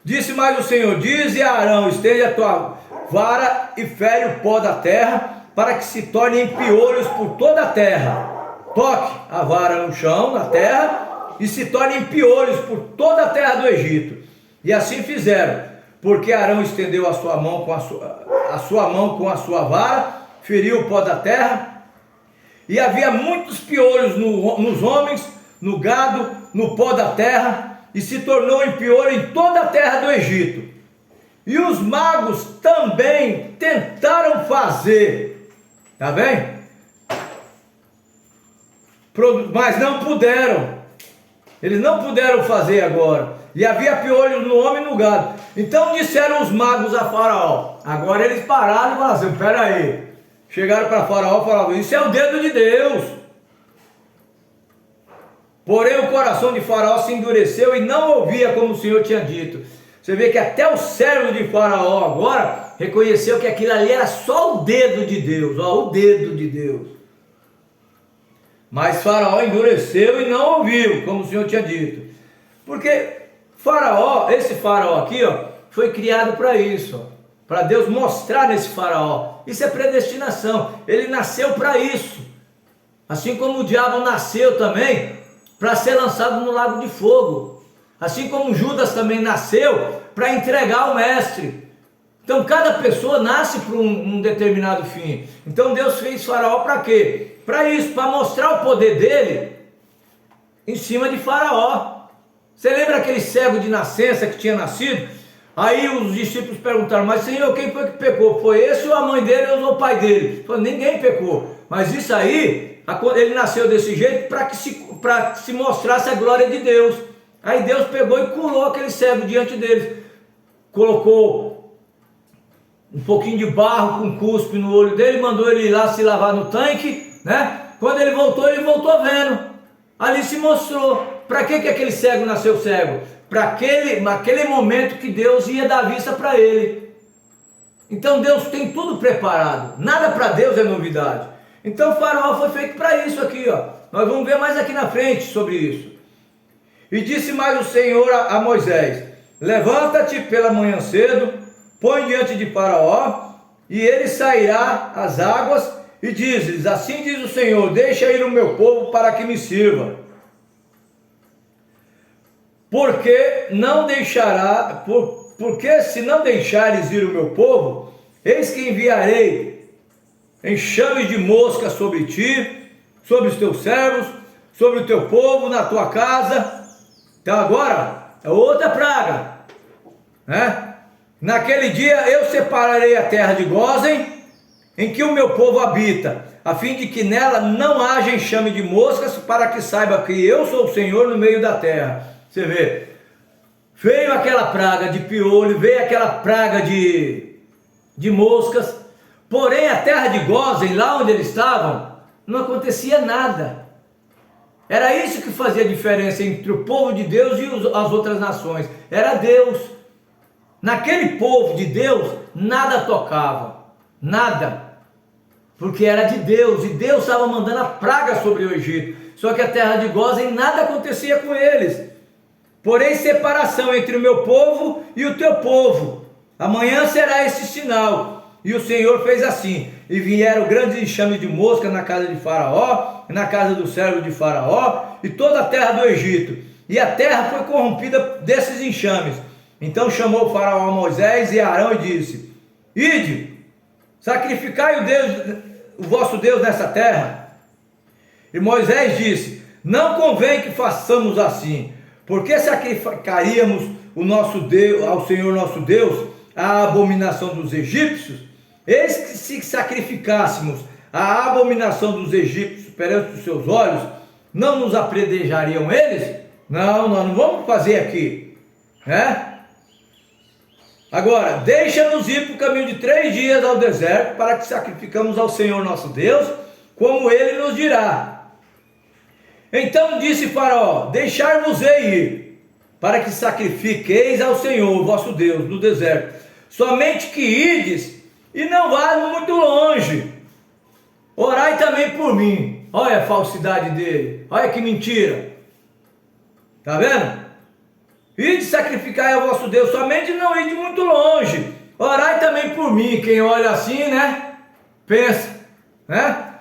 Disse mais o Senhor: dize a Arão, estende a tua vara e fere o pó da terra, para que se tornem piolhos por toda a terra. Toque a vara no chão, na terra, e se tornem piolhos por toda a terra do Egito. E assim fizeram, porque Arão estendeu a sua mão com a sua vara, feriu o pó da terra, e havia muitos piolhos nos homens, no gado, no pó da terra, e se tornou em piolho em toda a terra do Egito. E os magos também tentaram fazer, tá bem? Mas não puderam. Eles não puderam fazer agora. E havia piolhos no homem e no gado. Então disseram os magos a Faraó. Agora eles pararam e falaram assim, espera aí. Chegaram para Faraó e falaram, isso é o dedo de Deus. Porém o coração de Faraó se endureceu e não ouvia como o Senhor tinha dito. Você vê que até o servo de Faraó agora reconheceu que aquilo ali era só o dedo de Deus. Ó, o dedo de Deus. Mas Faraó endureceu e não ouviu como o Senhor tinha dito. Porque Faraó, esse Faraó aqui, ó, foi criado para isso. Para Deus mostrar nesse Faraó. Isso é predestinação. Ele nasceu para isso. Assim como o diabo nasceu também para ser lançado no lago de fogo. Assim como Judas também nasceu para entregar o mestre. Então cada pessoa nasce para um determinado fim. Então Deus fez Faraó para quê? Para isso, para mostrar o poder dele em cima de Faraó. Você lembra aquele cego de nascença que tinha nascido? Aí os discípulos perguntaram, mas Senhor, quem foi que pecou? Foi esse ou a mãe dele ou o pai dele? Ele falou, ninguém pecou. Mas isso aí, ele nasceu desse jeito para que se mostrasse a glória de Deus. Aí Deus pegou e curou aquele cego diante deles. Colocou um pouquinho de barro com cuspe no olho dele, mandou ele ir lá se lavar no tanque, né? Quando ele voltou vendo. Ali se mostrou. Para que aquele cego nasceu cego? Para aquele momento que Deus ia dar vista para ele. Então Deus tem tudo preparado. Nada para Deus é novidade. Então o Faraó foi feito para isso aqui, ó. Nós vamos ver mais aqui na frente sobre isso. E disse mais o Senhor a Moisés: levanta-te pela manhã cedo, põe diante de Faraó, e ele sairá às águas, e diz-lhes: assim diz o Senhor, deixa ir o meu povo para que me sirva. Porque se não deixares ir o meu povo, eis que enviarei enxames de mosca sobre ti, sobre os teus servos, sobre o teu povo, na tua casa. Então agora é outra praga, né? Naquele dia eu separarei a terra de Gósen, em que o meu povo habita, a fim de que nela não haja enxame de moscas, para que saiba que eu sou o Senhor no meio da terra. Você vê, veio aquela praga de piolho, veio aquela praga de moscas, porém a terra de Gósen, lá onde eles estavam, não acontecia nada. Era isso que fazia diferença entre o povo de Deus e as outras nações, era Deus. Naquele povo de Deus, nada tocava, nada, porque era de Deus, e Deus estava mandando a praga sobre o Egito, só que a terra de Gósen, nada acontecia com eles. Porém, separação entre o meu povo e o teu povo. Amanhã será esse sinal. E o Senhor fez assim. E vieram grandes enxames de mosca na casa de Faraó, na casa do servo de Faraó, e toda a terra do Egito. E a terra foi corrompida desses enxames. Então chamou Faraó a Moisés e Arão e disse: ide, sacrificai o vosso Deus nessa terra. E Moisés disse: não convém que façamos assim, porque sacrificaríamos o nosso Deus, ao Senhor nosso Deus, a abominação dos egípcios? Eis que se sacrificássemos a abominação dos egípcios perante os seus olhos, não nos apredejariam eles? Não, nós não vamos fazer aqui, né? Agora, deixa-nos ir por caminho de 3 dias ao deserto, para que sacrificamos ao Senhor nosso Deus, como Ele nos dirá. Então disse Faraó: deixar-vos-ei ir, para que sacrifiqueis ao Senhor vosso Deus no deserto. Somente que ides, e não vá muito longe. Orai também por mim. Olha a falsidade dele, olha que mentira. Está vendo? Ide sacrificai ao vosso Deus, somente não ide muito longe. Orai também por mim. Quem olha assim, né? Pensa, né?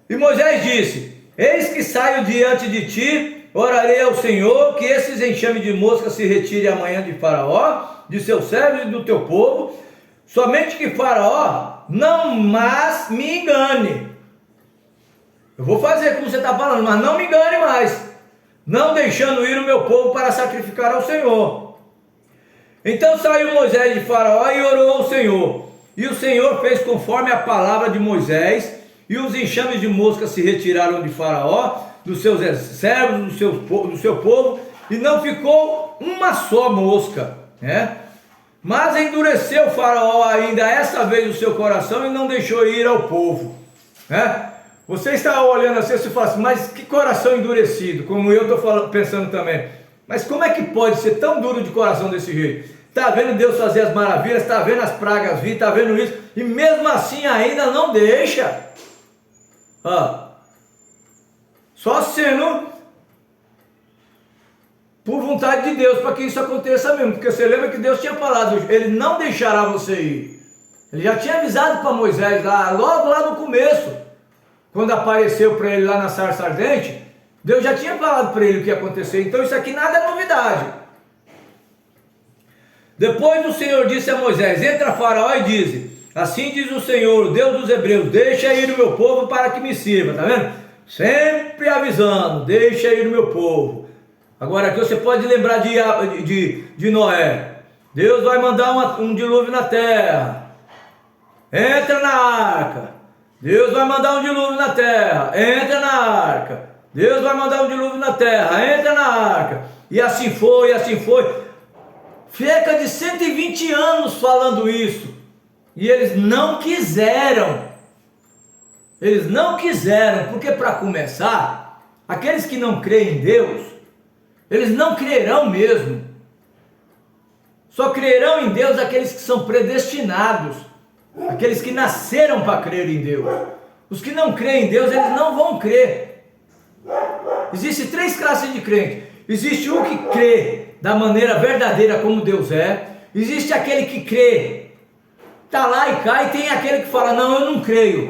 E Moisés disse: eis que saio diante de ti, orarei ao Senhor, que esses enxames de mosca se retirem amanhã de Faraó, de seus servos e do teu povo, somente que Faraó não mais me engane. Eu vou fazer como você está falando, mas não me engane mais, não deixando ir o meu povo para sacrificar ao Senhor. Então saiu Moisés de Faraó e orou ao Senhor, e o Senhor fez conforme a palavra de Moisés, e os enxames de mosca se retiraram de Faraó, dos seus servos, do seu povo, e não ficou uma só mosca, né? Mas endureceu o Faraó ainda essa vez o seu coração e não deixou ir ao povo, né? Você está olhando assim, você fala assim, mas que coração endurecido, como eu estou pensando também. Mas como é que pode ser tão duro de coração desse jeito? Está vendo Deus fazer as maravilhas, está vendo as pragas vir, está vendo isso, e mesmo assim ainda não deixa. Só sendo por vontade de Deus para que isso aconteça mesmo. Porque você lembra que Deus tinha falado, Ele não deixará você ir. Ele já tinha avisado para Moisés logo lá no começo, quando apareceu para ele lá na sarça ardente, Deus já tinha falado para ele o que ia acontecer. Então isso aqui nada é novidade. Depois o Senhor disse a Moisés, entra Faraó e diz, assim diz o Senhor, o Deus dos Hebreus, deixa ir o meu povo para que me sirva, tá vendo? Sempre avisando, deixa ir o meu povo. Agora aqui você pode lembrar de Noé. Deus vai mandar um dilúvio na terra. Entra na arca. Deus vai mandar um dilúvio na terra. Entra na arca. Deus vai mandar um dilúvio na terra. Entra na arca. E assim foi, assim foi. Cerca de 120 anos falando isso. E eles não quiseram. Eles não quiseram, porque para começar, aqueles que não creem em Deus, eles não crerão mesmo. Só crerão em Deus aqueles que são predestinados, aqueles que nasceram para crer em Deus. Os que não creem em Deus, eles não vão crer. Existem 3 classes de crente. Existe um que crê da maneira verdadeira como Deus é. Existe aquele que crê, está lá e cai, e tem aquele que fala, não, eu não creio.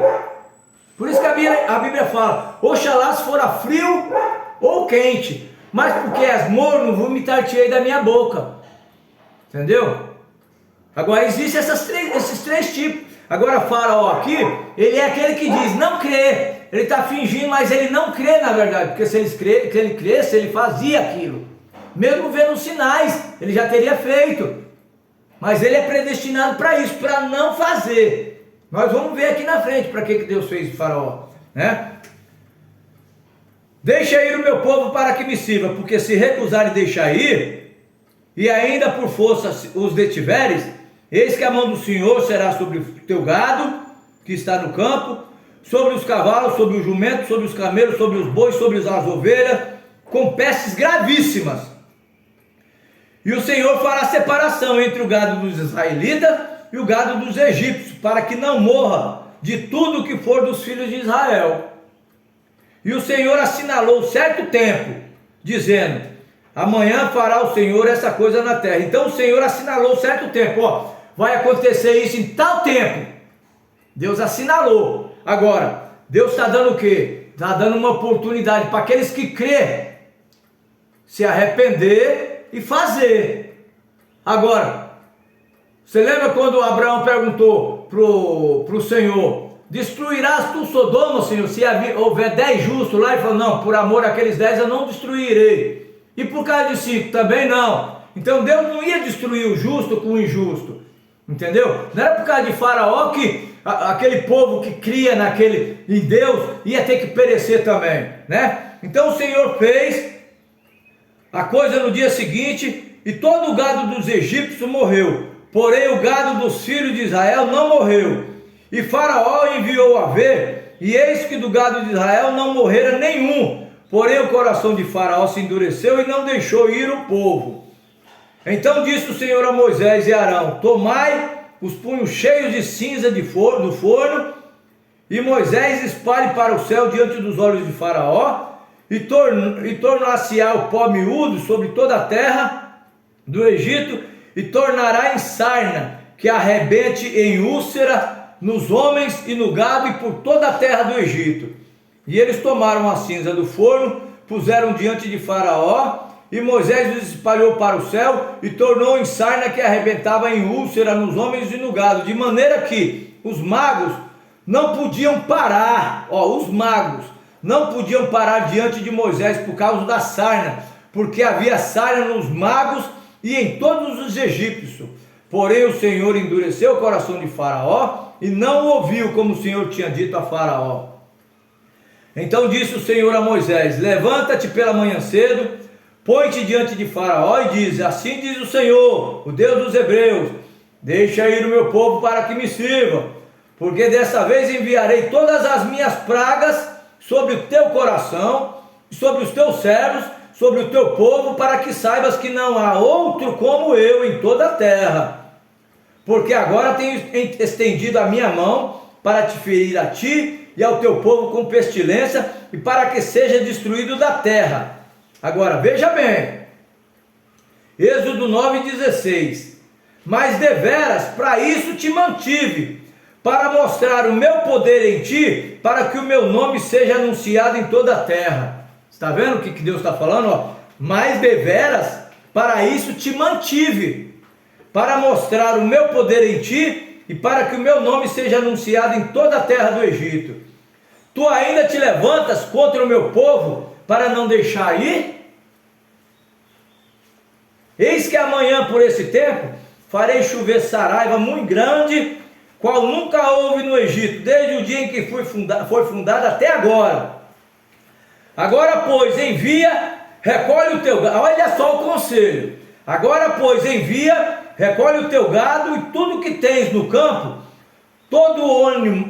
Por isso que a Bíblia fala, oxalá se fora frio ou quente, mas porque és morno, vomitar-te-ei da minha boca. Entendeu? Agora existem esses 3 tipos. Agora Faraó aqui, ele é aquele que diz, não crê. Ele está fingindo, mas ele não crê na verdade, porque se ele cresce, ele fazia aquilo. Mesmo vendo sinais, ele já teria feito. Mas ele é predestinado para isso, para não fazer. Nós vamos ver aqui na frente para que Deus fez o Faraó, né? Deixa ir o meu povo para que me sirva, porque se recusarem deixar ir, e ainda por força os detiveres, eis que a mão do Senhor será sobre o teu gado, que está no campo, sobre os cavalos, sobre os jumentos, sobre os camelos, sobre os bois, sobre as ovelhas, com pestes gravíssimas. E o Senhor fará separação entre o gado dos israelitas e o gado dos egípcios, para que não morra de tudo que for dos filhos de Israel. E o Senhor assinalou certo tempo, dizendo, amanhã fará o Senhor essa coisa na terra. Então o Senhor assinalou certo tempo, vai acontecer isso em tal tempo. Deus assinalou. Agora, Deus está dando o quê? Está dando uma oportunidade para aqueles que crêem se arrepender e fazer. Agora, você lembra quando Abraão perguntou para o Senhor, destruirás tu Sodoma, Senhor, se houver 10 justos lá? Ele falou, não, por amor àqueles 10 eu não destruirei. E por causa de 5 também não. Então Deus não ia destruir o justo com o injusto. Entendeu? Não era por causa de Faraó que aquele povo que cria em Deus ia ter que perecer também, né? Então o Senhor fez a coisa no dia seguinte e todo o gado dos egípcios morreu. Porém o gado dos filhos de Israel não morreu. E Faraó enviou a ver, e eis que do gado de Israel não morrera nenhum. Porém o coração de Faraó se endureceu e não deixou ir o povo. Então disse o Senhor a Moisés e Arão, tomai os punhos cheios de cinza do forno, e Moisés espalhe para o céu diante dos olhos de Faraó, e tornar-se-á o pó miúdo sobre toda a terra do Egito, e tornará em sarna, que arrebente em úlcera nos homens e no gado e por toda a terra do Egito. E eles tomaram a cinza do forno, puseram diante de Faraó, e Moisés os espalhou para o céu e tornou em sarna que arrebentava em úlcera nos homens e no gado, de maneira que os magos não podiam parar, os magos não podiam parar diante de Moisés por causa da sarna, porque havia sarna nos magos e em todos os egípcios. Porém o Senhor endureceu o coração de Faraó e não o ouviu como o Senhor tinha dito a Faraó. Então disse o Senhor a Moisés, levanta-te pela manhã cedo, põe-te diante de Faraó e diz: assim diz o Senhor, o Deus dos Hebreus, deixa ir o meu povo para que me sirva, porque dessa vez enviarei todas as minhas pragas sobre o teu coração, sobre os teus servos, sobre o teu povo, para que saibas que não há outro como eu em toda a terra. Porque agora tenho estendido a minha mão para te ferir a ti e ao teu povo com pestilência, e para que seja destruído da terra. Agora veja bem, Êxodo 9,16: mas deveras para isso te mantive, para mostrar o meu poder em ti, para que o meu nome seja anunciado em toda a terra. Está vendo o que Deus está falando? Ó? Mas deveras para isso te mantive, para mostrar o meu poder em ti, e para que o meu nome seja anunciado em toda a terra do Egito. Tu ainda te levantas contra o meu povo, para não deixar ir? Eis que amanhã, por esse tempo, farei chover saraiva muito grande, qual nunca houve no Egito, desde o dia em que foi fundada até agora. Agora, pois, envia, recolhe o teu gado. Olha só o conselho. Agora, pois, envia, recolhe o teu gado e tudo que tens no campo, todo homem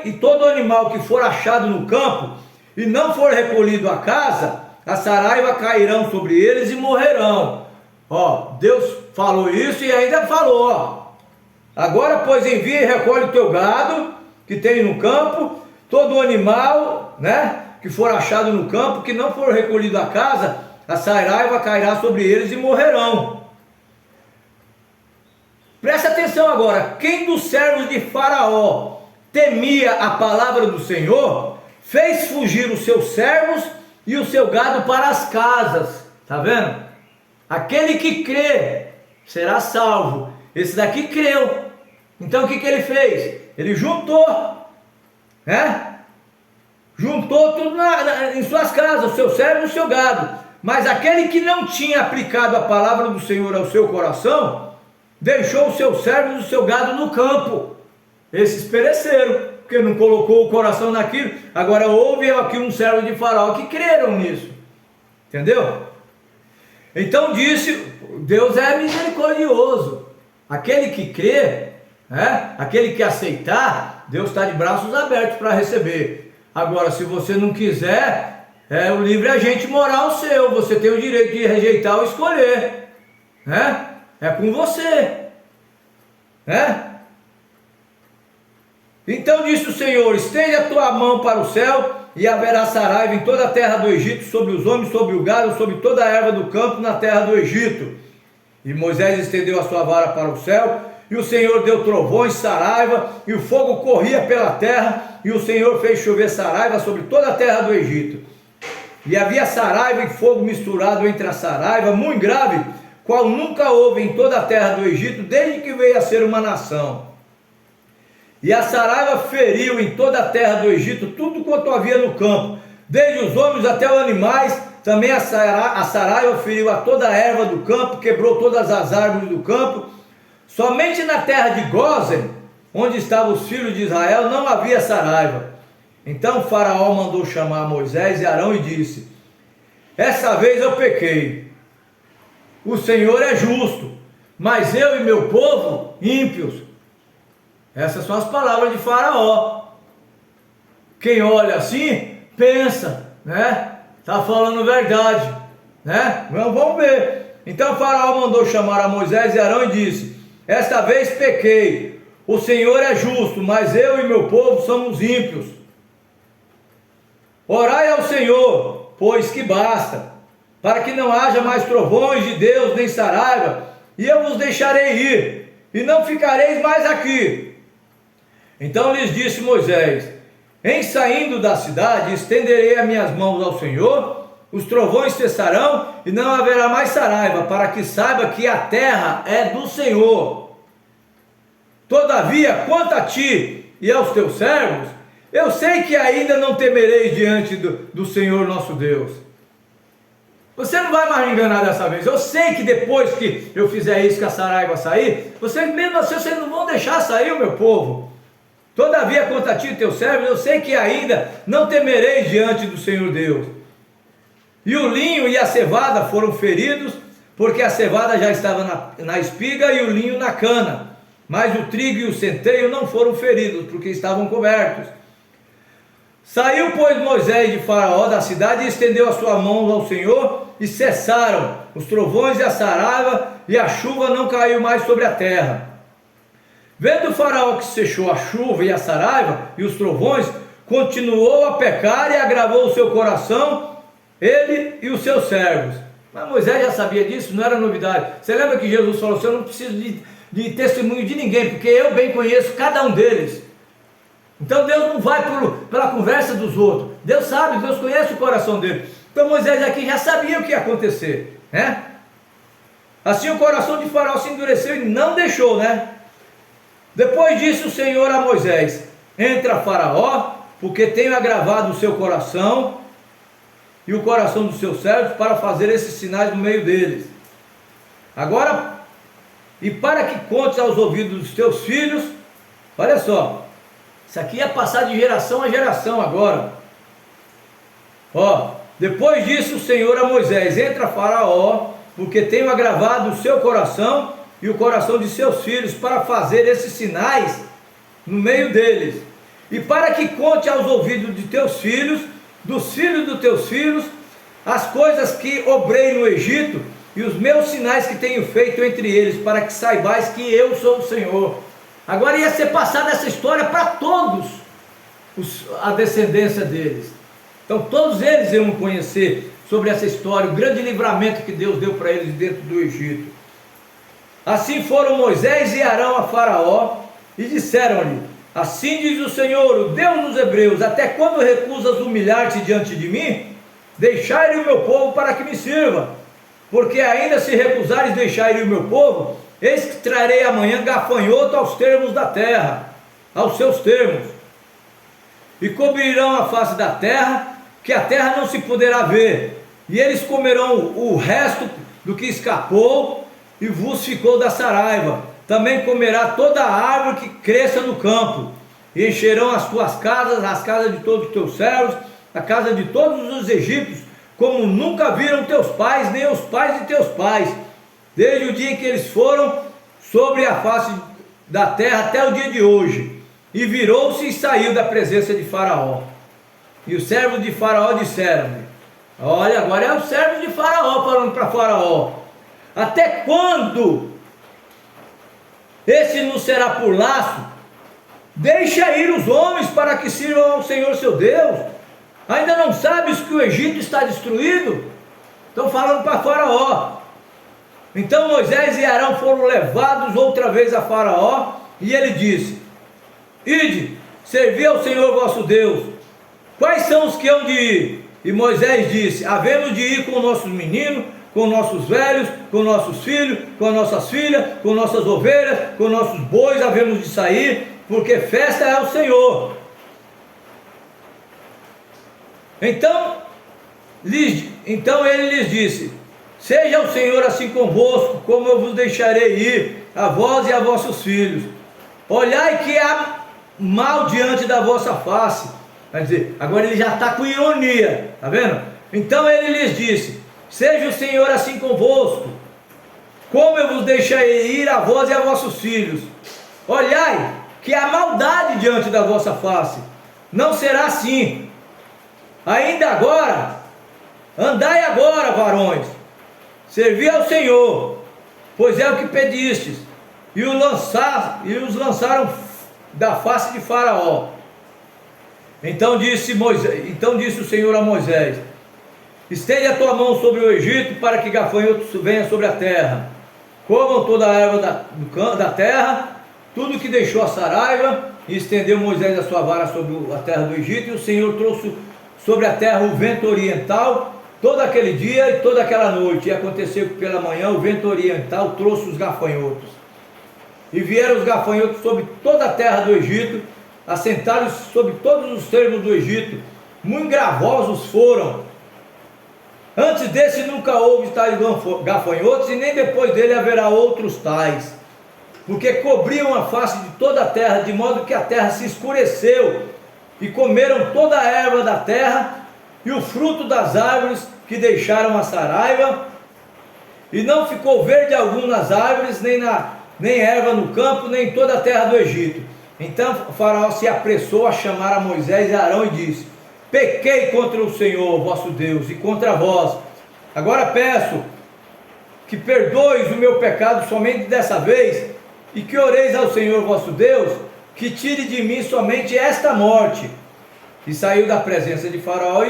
e todo animal que for achado no campo e não for recolhido à casa, a saraiva cairão sobre eles e morrerão. Ó, Deus falou isso e ainda falou, ó. Agora, pois, envia e recolhe o teu gado que tem no campo, todo animal, né, que for achado no campo, que não for recolhido à casa, a saraiva cairá sobre eles e morrerão. Presta atenção agora, quem dos servos de Faraó temia a palavra do Senhor, fez fugir os seus servos e o seu gado para as casas. Está vendo? Aquele que crê será salvo. Esse daqui creu. Então o que ele fez? Ele juntou, né? Juntou tudo em suas casas, o seu servo e o seu gado. Mas aquele que não tinha aplicado a palavra do Senhor ao seu coração, deixou os seus servos e o seu gado no campo. Esses pereceram, porque não colocou o coração naquilo. Agora houve aqui um servo de Faraó que creram nisso. Entendeu? Então disse, Deus é misericordioso. Aquele que crê, né? Aquele que aceitar, Deus está de braços abertos para receber. Agora, se você não quiser, é o livre agente moral seu. Você tem o direito de rejeitar ou escolher, né? É com você, né? Então disse o Senhor: estende a tua mão para o céu, e haverá saraiva em toda a terra do Egito, sobre os homens, sobre o gado, sobre toda a erva do campo na terra do Egito. E Moisés estendeu a sua vara para o céu, e o Senhor deu trovões, saraiva, e o fogo corria pela terra, e o Senhor fez chover saraiva sobre toda a terra do Egito. E havia saraiva e fogo misturado entre a saraiva, muito grave, qual nunca houve em toda a terra do Egito, desde que veio a ser uma nação. E a saraiva feriu em toda a terra do Egito tudo quanto havia no campo, desde os homens até os animais. Também a saraiva feriu a toda a erva do campo, quebrou todas as árvores do campo. Somente na terra de Gósen, onde estavam os filhos de Israel, não havia saraiva. Então Faraó mandou chamar Moisés e Arão e disse: essa vez eu pequei. O Senhor é justo, mas eu e meu povo ímpios. Essas são as palavras de Faraó. Quem olha assim, pensa, né? Está falando verdade, né? Vamos ver. Então Faraó mandou chamar a Moisés e Arão e disse: esta vez pequei. O Senhor é justo, mas eu e meu povo somos ímpios. Orai ao Senhor, pois que basta, para que não haja mais trovões de Deus nem saraiva, e eu vos deixarei ir, e não ficareis mais aqui. Então lhes disse Moisés: em saindo da cidade, estenderei as minhas mãos ao Senhor, os trovões cessarão, e não haverá mais saraiva, para que saiba que a terra é do Senhor. Todavia, quanto a ti e aos teus servos, eu sei que ainda não temereis diante do Senhor nosso Deus. Você não vai mais me enganar dessa vez. Eu sei que depois que eu fizer isso, que a saraiva sair, vocês mesmo assim, vocês não vão deixar sair o meu povo. Todavia, quanto a ti e teus servos, eu sei que ainda não temereis diante do Senhor Deus. E o linho e a cevada foram feridos, porque a cevada já estava na espiga e o linho na cana. Mas o trigo e o centeio não foram feridos, porque estavam cobertos. Saiu, pois, Moisés de Faraó da cidade e estendeu a sua mão ao Senhor, e cessaram os trovões e a saraiva, e a chuva não caiu mais sobre a terra. Vendo o Faraó que cessou a chuva e a saraiva e os trovões, continuou a pecar e agravou o seu coração, ele e os seus servos. Mas Moisés já sabia disso, não era novidade. Você lembra que Jesus falou assim: eu não preciso de testemunho de ninguém, porque eu bem conheço cada um deles. Então Deus não vai pela conversa dos outros. Deus sabe, Deus conhece o coração dele. Então Moisés aqui já sabia o que ia acontecer, né? Assim o coração de Faraó se endureceu e não deixou, né? Depois disse o Senhor a Moisés: entra, Faraó, porque tenho agravado o seu coração e o coração dos seus servos para fazer esses sinais no meio deles. Agora, e para que contes aos ouvidos dos teus filhos, olha só, isso aqui ia passar de geração a geração agora. Depois disse o Senhor a Moisés: entra, Faraó, porque tenho agravado o seu coração e o coração de seus filhos para fazer esses sinais no meio deles, e para que conte aos ouvidos de teus filhos, dos filhos dos teus filhos, as coisas que obrei no Egito e os meus sinais que tenho feito entre eles, para que saibais que eu sou o Senhor. Agora ia ser passada essa história para todos a descendência deles. Então todos eles iam conhecer sobre essa história, o grande livramento que Deus deu para eles dentro do Egito. Assim foram Moisés e Arão a Faraó e disseram-lhe: assim diz o Senhor, o Deus dos hebreus: até quando recusas humilhar-te diante de mim? Deixai-lhe o meu povo para que me sirva. Porque ainda se recusares deixar-lhe o meu povo, eis que trarei amanhã gafanhoto aos termos da terra, aos seus termos, e cobrirão a face da terra, que a terra não se poderá ver, e eles comerão o resto do que escapou e vos ficou da saraiva. Também comerá toda a árvore que cresça no campo, e encherão as tuas casas, as casas de todos os teus servos, a casa de todos os egípcios, como nunca viram teus pais, nem os pais de teus pais, desde o dia em que eles foram sobre a face da terra até o dia de hoje. E virou-se e saiu da presença de Faraó. E os servos de Faraó disseram-lhe: olha, agora é os servos de Faraó falando para Faraó: até quando esse nos será por laço? Deixa ir os homens para que sirvam ao Senhor seu Deus. Ainda não sabes que o Egito está destruído? Estão falando para Faraó. Então Moisés e Arão foram levados outra vez a Faraó, e ele disse: ide, servi ao Senhor vosso Deus. Quais são os que hão de ir? E Moisés disse: havemos de ir com nossos meninos, com nossos velhos, com nossos filhos, com nossas filhas, com nossas ovelhas, com nossos bois havemos de sair, porque festa é ao Senhor. Então ele lhes disse: seja o Senhor assim convosco, como eu vos deixarei ir, a vós e a vossos filhos. Olhai que há mal diante da vossa face. Quer dizer, agora ele já está com ironia, está vendo? Então ele lhes disse: seja o Senhor assim convosco, como eu vos deixarei ir, a vós e a vossos filhos. Olhai que há maldade diante da vossa face. Não será assim. Ainda agora, andai agora, varões, servi ao Senhor, pois é o que pedistes, e os lançaram da face de Faraó. Então disse o Senhor a Moisés: estende a tua mão sobre o Egito, para que gafanhotos venham sobre a terra, comam toda a erva da terra, tudo que deixou a saraiva. E estendeu Moisés a sua vara sobre a terra do Egito, e o Senhor trouxe sobre a terra o vento oriental, todo aquele dia e toda aquela noite. E aconteceu que pela manhã o vento oriental trouxe os gafanhotos, e vieram os gafanhotos sobre toda a terra do Egito, assentaram-se sobre todos os termos do Egito, muito gravosos foram. Antes desse nunca houve tais gafanhotos, e nem depois dele haverá outros tais, porque cobriam a face de toda a terra, de modo que a terra se escureceu, e comeram toda a erva da terra e o fruto das árvores que deixaram a saraiva, e não ficou verde algum nas árvores, nem erva no campo, nem em toda a terra do Egito. Então Faraó se apressou a chamar a Moisés e Arão e disse: pequei contra o Senhor vosso Deus e contra vós. Agora peço que perdoes o meu pecado somente dessa vez, e que oreis ao Senhor vosso Deus, que tire de mim somente esta morte. E saiu da presença de Faraó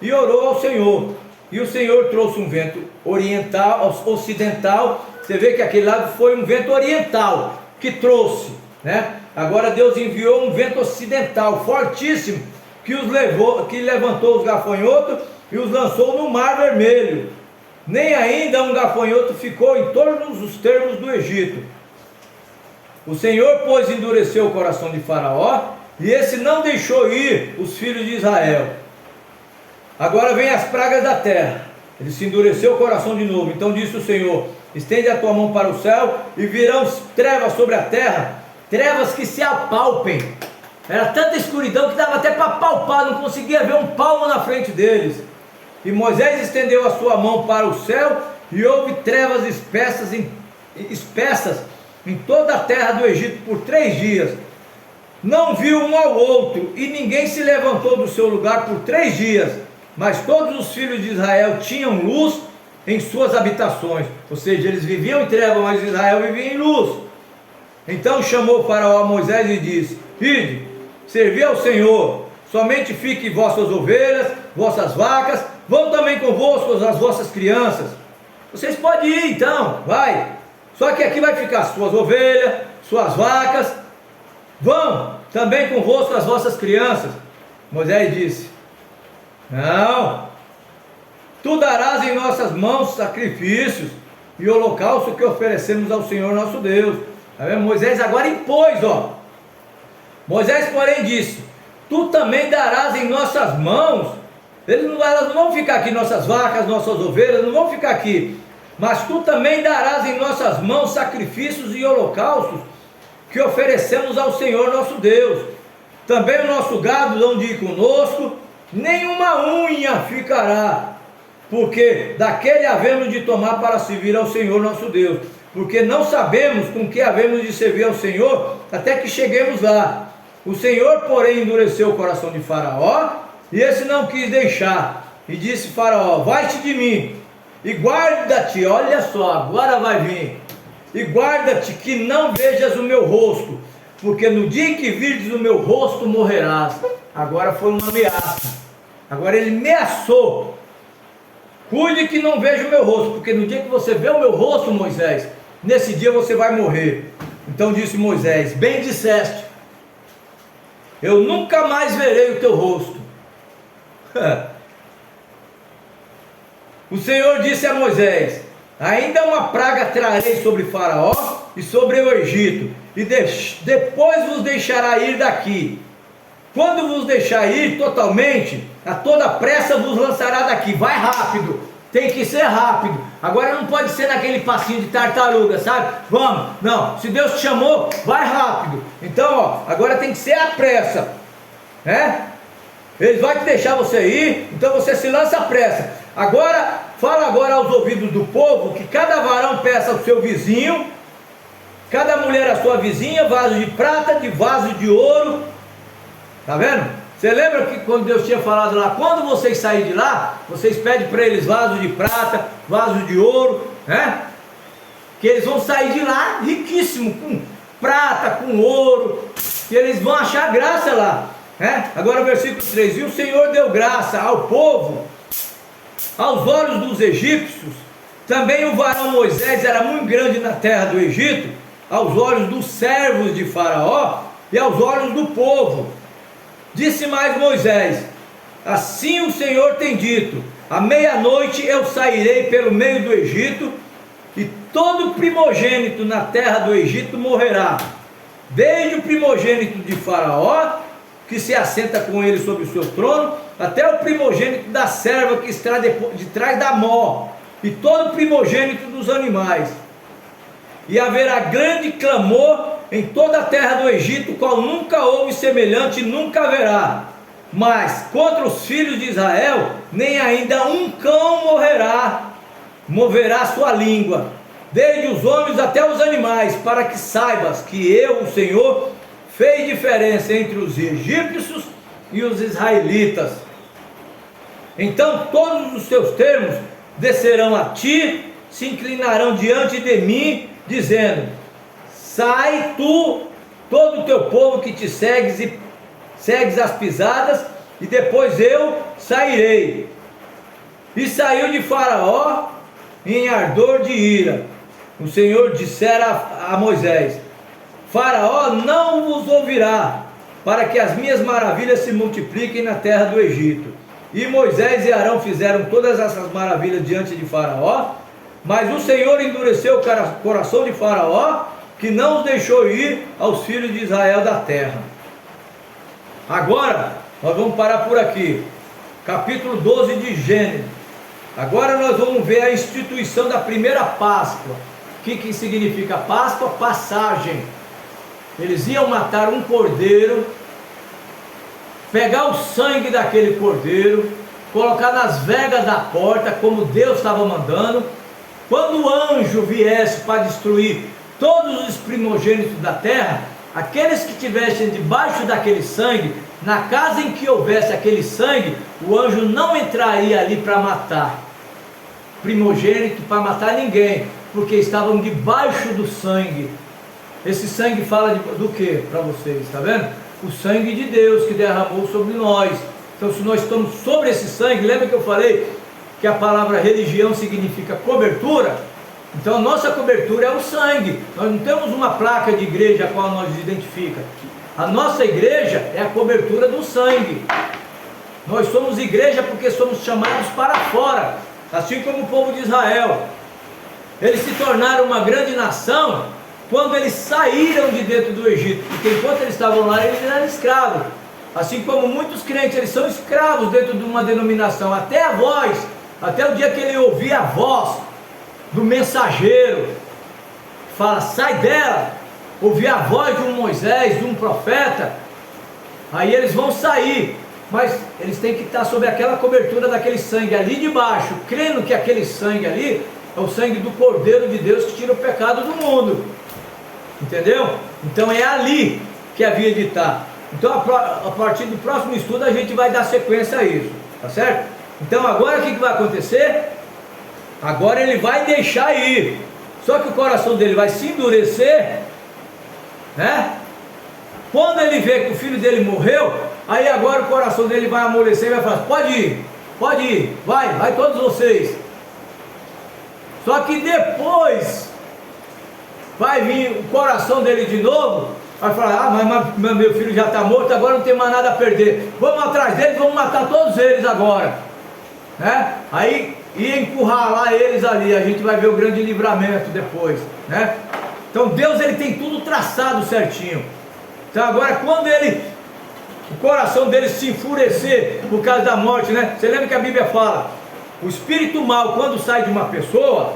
e orou ao Senhor. E o Senhor trouxe um vento oriental, ocidental. Você vê que aquele lado foi um vento oriental que trouxe, né? Agora Deus enviou um vento ocidental fortíssimo que levantou os gafanhotos e os lançou no Mar Vermelho. Nem ainda um gafanhoto ficou em todos os termos do Egito. O Senhor, pois, endureceu o coração de Faraó, e esse não deixou ir os filhos de Israel. Agora vem as pragas da terra. Ele se endureceu o coração de novo. Então disse o Senhor: estende a tua mão para o céu, e virão trevas sobre a terra, trevas que se apalpem. Era tanta escuridão que dava até para palpar, não conseguia ver um palmo na frente deles. E Moisés estendeu a sua mão para o céu, e houve trevas espessas em toda a terra do Egito por 3 dias. Não viu um ao outro, e ninguém se levantou do seu lugar por 3 dias. Mas todos os filhos de Israel tinham luz em suas habitações. Ou seja, eles viviam em trevas, mas Israel vivia em luz. Então chamou Faraó a Moisés e disse: ide, servi ao Senhor, somente fiquem vossas ovelhas, vossas vacas, vão também convosco as vossas crianças. Vocês podem ir então, vai. Só que aqui vai ficar suas ovelhas, suas vacas, vão também convosco as vossas crianças. Moisés disse: não, tu darás em nossas mãos sacrifícios e holocausto que oferecemos ao Senhor nosso Deus. Moisés agora impôs, Moisés, porém, disse: tu também darás em nossas mãos. Elas não vão ficar aqui, nossas vacas, nossas ovelhas, não vão ficar aqui. Mas tu também darás em nossas mãos sacrifícios e holocaustos que oferecemos ao Senhor nosso Deus. Também o nosso gado não de ir conosco, nenhuma unha ficará, porque daquele havemos de tomar para servir ao Senhor nosso Deus, porque não sabemos com que havemos de servir ao Senhor até que cheguemos lá. O Senhor, porém, endureceu o coração de Faraó, e esse não quis deixar, e disse Faraó: vai-te de mim, e guarda-te. Olha só, agora vai vir. E guarda-te que não vejas o meu rosto, porque no dia em que virdes o meu rosto morrerás. Agora foi uma ameaça. Agora ele ameaçou: cuide que não veja o meu rosto, porque no dia que você vê o meu rosto, Moisés, nesse dia você vai morrer. Então disse Moisés: bem disseste, eu nunca mais verei o teu rosto. O Senhor disse a Moisés: ainda uma praga trarei sobre Faraó e sobre o Egito, e depois vos deixará ir daqui. Quando vos deixar ir totalmente, a toda pressa vos lançará daqui. Vai rápido, tem que ser rápido. Agora não pode ser naquele passinho de tartaruga, sabe? Vamos, não, se Deus te chamou, vai rápido. Então, agora tem que ser a pressa, né? Ele vai te deixar você ir, então você se lança a pressa. Agora, fala agora aos ouvidos do povo, que cada varão peça ao seu vizinho, cada mulher a sua vizinha, vaso de prata, de vaso de ouro. Tá vendo? Você lembra que quando Deus tinha falado lá, quando vocês saírem de lá, vocês pedem para eles vaso de prata, vaso de ouro, né? Que eles vão sair de lá riquíssimo, com prata, com ouro, que eles vão achar graça lá. Agora o versículo 3: e o Senhor deu graça ao povo aos olhos dos egípcios. Também o varão Moisés era muito grande na terra do Egito, aos olhos dos servos de Faraó e aos olhos do povo. Disse mais Moisés: assim o Senhor tem dito, à meia-noite eu sairei pelo meio do Egito, e todo primogênito na terra do Egito morrerá, desde o primogênito de Faraó, que se assenta com ele sobre o seu trono, até o primogênito da serva que está de trás da mó, e todo primogênito dos animais. E haverá grande clamor em toda a terra do Egito, qual nunca houve semelhante, nunca haverá. Mas contra os filhos de Israel, nem ainda um cão moverá sua língua, desde os homens até os animais, para que saibas que eu, o Senhor, fez diferença entre os egípcios e os israelitas. Então todos os teus termos descerão a ti, se inclinarão diante de mim, dizendo: sai tu, todo o teu povo que te segues, e segues as pisadas, e depois eu sairei. E saiu de Faraó em ardor de ira. O Senhor dissera a Moisés: Faraó não vos ouvirá, para que as minhas maravilhas se multipliquem na terra do Egito. E Moisés e Arão fizeram todas essas maravilhas diante de Faraó, mas o Senhor endureceu o coração de Faraó, que não os deixou ir aos filhos de Israel da terra. Agora, nós vamos parar por aqui, capítulo 12 de Gênesis. Agora nós vamos ver a instituição da primeira Páscoa. O que significa Páscoa? Passagem. Eles iam matar um cordeiro, pegar o sangue daquele cordeiro, colocar nas vegas da porta, como Deus estava mandando. Quando o anjo viesse para destruir todos os primogênitos da terra, aqueles que estivessem debaixo daquele sangue, na casa em que houvesse aquele sangue, o anjo não entraria ali para matar primogênito, para matar ninguém, porque estavam debaixo do sangue. Esse sangue fala do que para vocês? Está vendo? O sangue de Deus que derramou sobre nós. Então, se nós estamos sobre esse sangue, lembra que eu falei que a palavra religião significa cobertura? Então a nossa cobertura é o sangue. Nós não temos uma placa de igreja a qual nós identifica. A nossa igreja é a cobertura do sangue. Nós somos igreja porque somos chamados para fora, assim como o povo de Israel. Eles se tornaram uma grande nação quando eles saíram de dentro do Egito, porque enquanto eles estavam lá, eles eram escravos. Assim como muitos crentes, eles são escravos dentro de uma denominação, até a voz, até o dia que ele ouvir a voz do mensageiro, fala, sai dela, ouvir a voz de um Moisés, de um profeta, aí eles vão sair, mas eles têm que estar sob aquela cobertura daquele sangue ali de baixo, crendo que aquele sangue ali é o sangue do Cordeiro de Deus que tira o pecado do mundo, entendeu? Então é ali que havia de estar. Então a partir do próximo estudo a gente vai dar sequência a isso, tá certo? Então agora o que vai acontecer? Agora ele vai deixar ir, só que o coração dele vai se endurecer, né? Quando ele vê que o filho dele morreu, aí agora o coração dele vai amolecer e vai falar, pode ir, vai todos vocês. Só que depois vai vir o coração dele de novo, vai falar, mas meu filho já está morto, agora não tem mais nada a perder, vamos atrás deles, vamos matar todos eles agora, né? Aí ia encurralar eles ali, a gente vai ver o grande livramento depois, né? Então Deus, ele tem tudo traçado certinho. Então agora quando o coração dele se enfurecer por causa da morte, né? Você lembra que a Bíblia fala, o espírito mau quando sai de uma pessoa,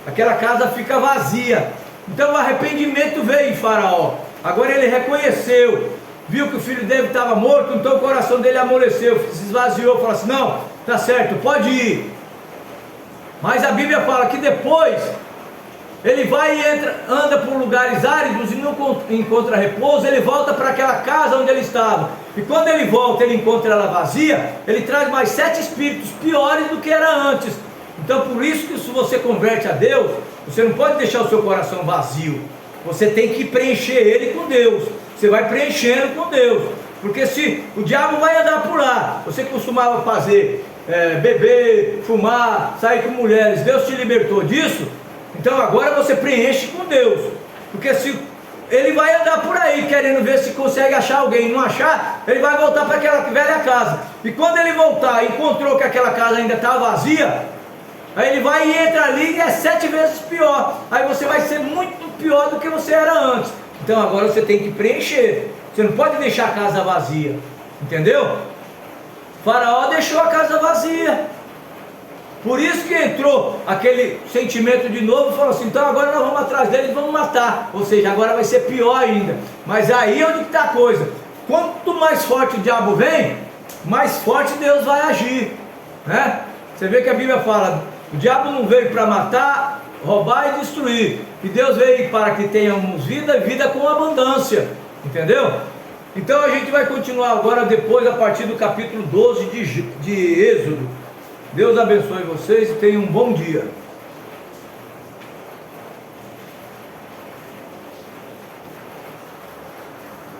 aquela casa fica vazia. Então o arrependimento veio em Faraó. Agora ele reconheceu, viu que o filho dele estava morto, então o coração dele amoleceu, se esvaziou, falou assim, não, tá certo, pode ir. Mas a Bíblia fala que depois ele vai e anda por lugares áridos e não encontra repouso, ele volta para aquela casa onde ele estava. E quando ele volta, ele encontra ela vazia, ele traz mais 7 espíritos piores do que era antes. Então por isso que se você converte a Deus, você não pode deixar o seu coração vazio. Você tem que preencher ele com Deus. Você vai preenchendo com Deus. Porque se o diabo vai andar por lá, você costumava fazer beber, fumar, sair com mulheres, Deus te libertou disso, então agora você preenche com Deus, porque se ele vai andar por aí querendo ver se consegue achar alguém, não achar, ele vai voltar para aquela velha casa, e quando ele voltar, encontrou que aquela casa ainda está vazia, aí ele vai e entra ali e é 7 vezes pior, aí você vai ser muito pior do que você era antes. Então agora você tem que preencher, você não pode deixar a casa vazia, entendeu? Faraó deixou a casa vazia, por isso que entrou aquele sentimento de novo, falou assim, então agora nós vamos atrás deles e vamos matar, ou seja, agora vai ser pior ainda. Mas aí onde está a coisa, quanto mais forte o diabo vem, mais forte Deus vai agir, né? Você vê que a Bíblia fala, o diabo não veio para matar, roubar e destruir, e Deus veio para que tenhamos vida e vida com abundância, entendeu? Então a gente vai continuar agora depois a partir do capítulo 12 de Êxodo. Deus abençoe vocês e tenham um bom dia.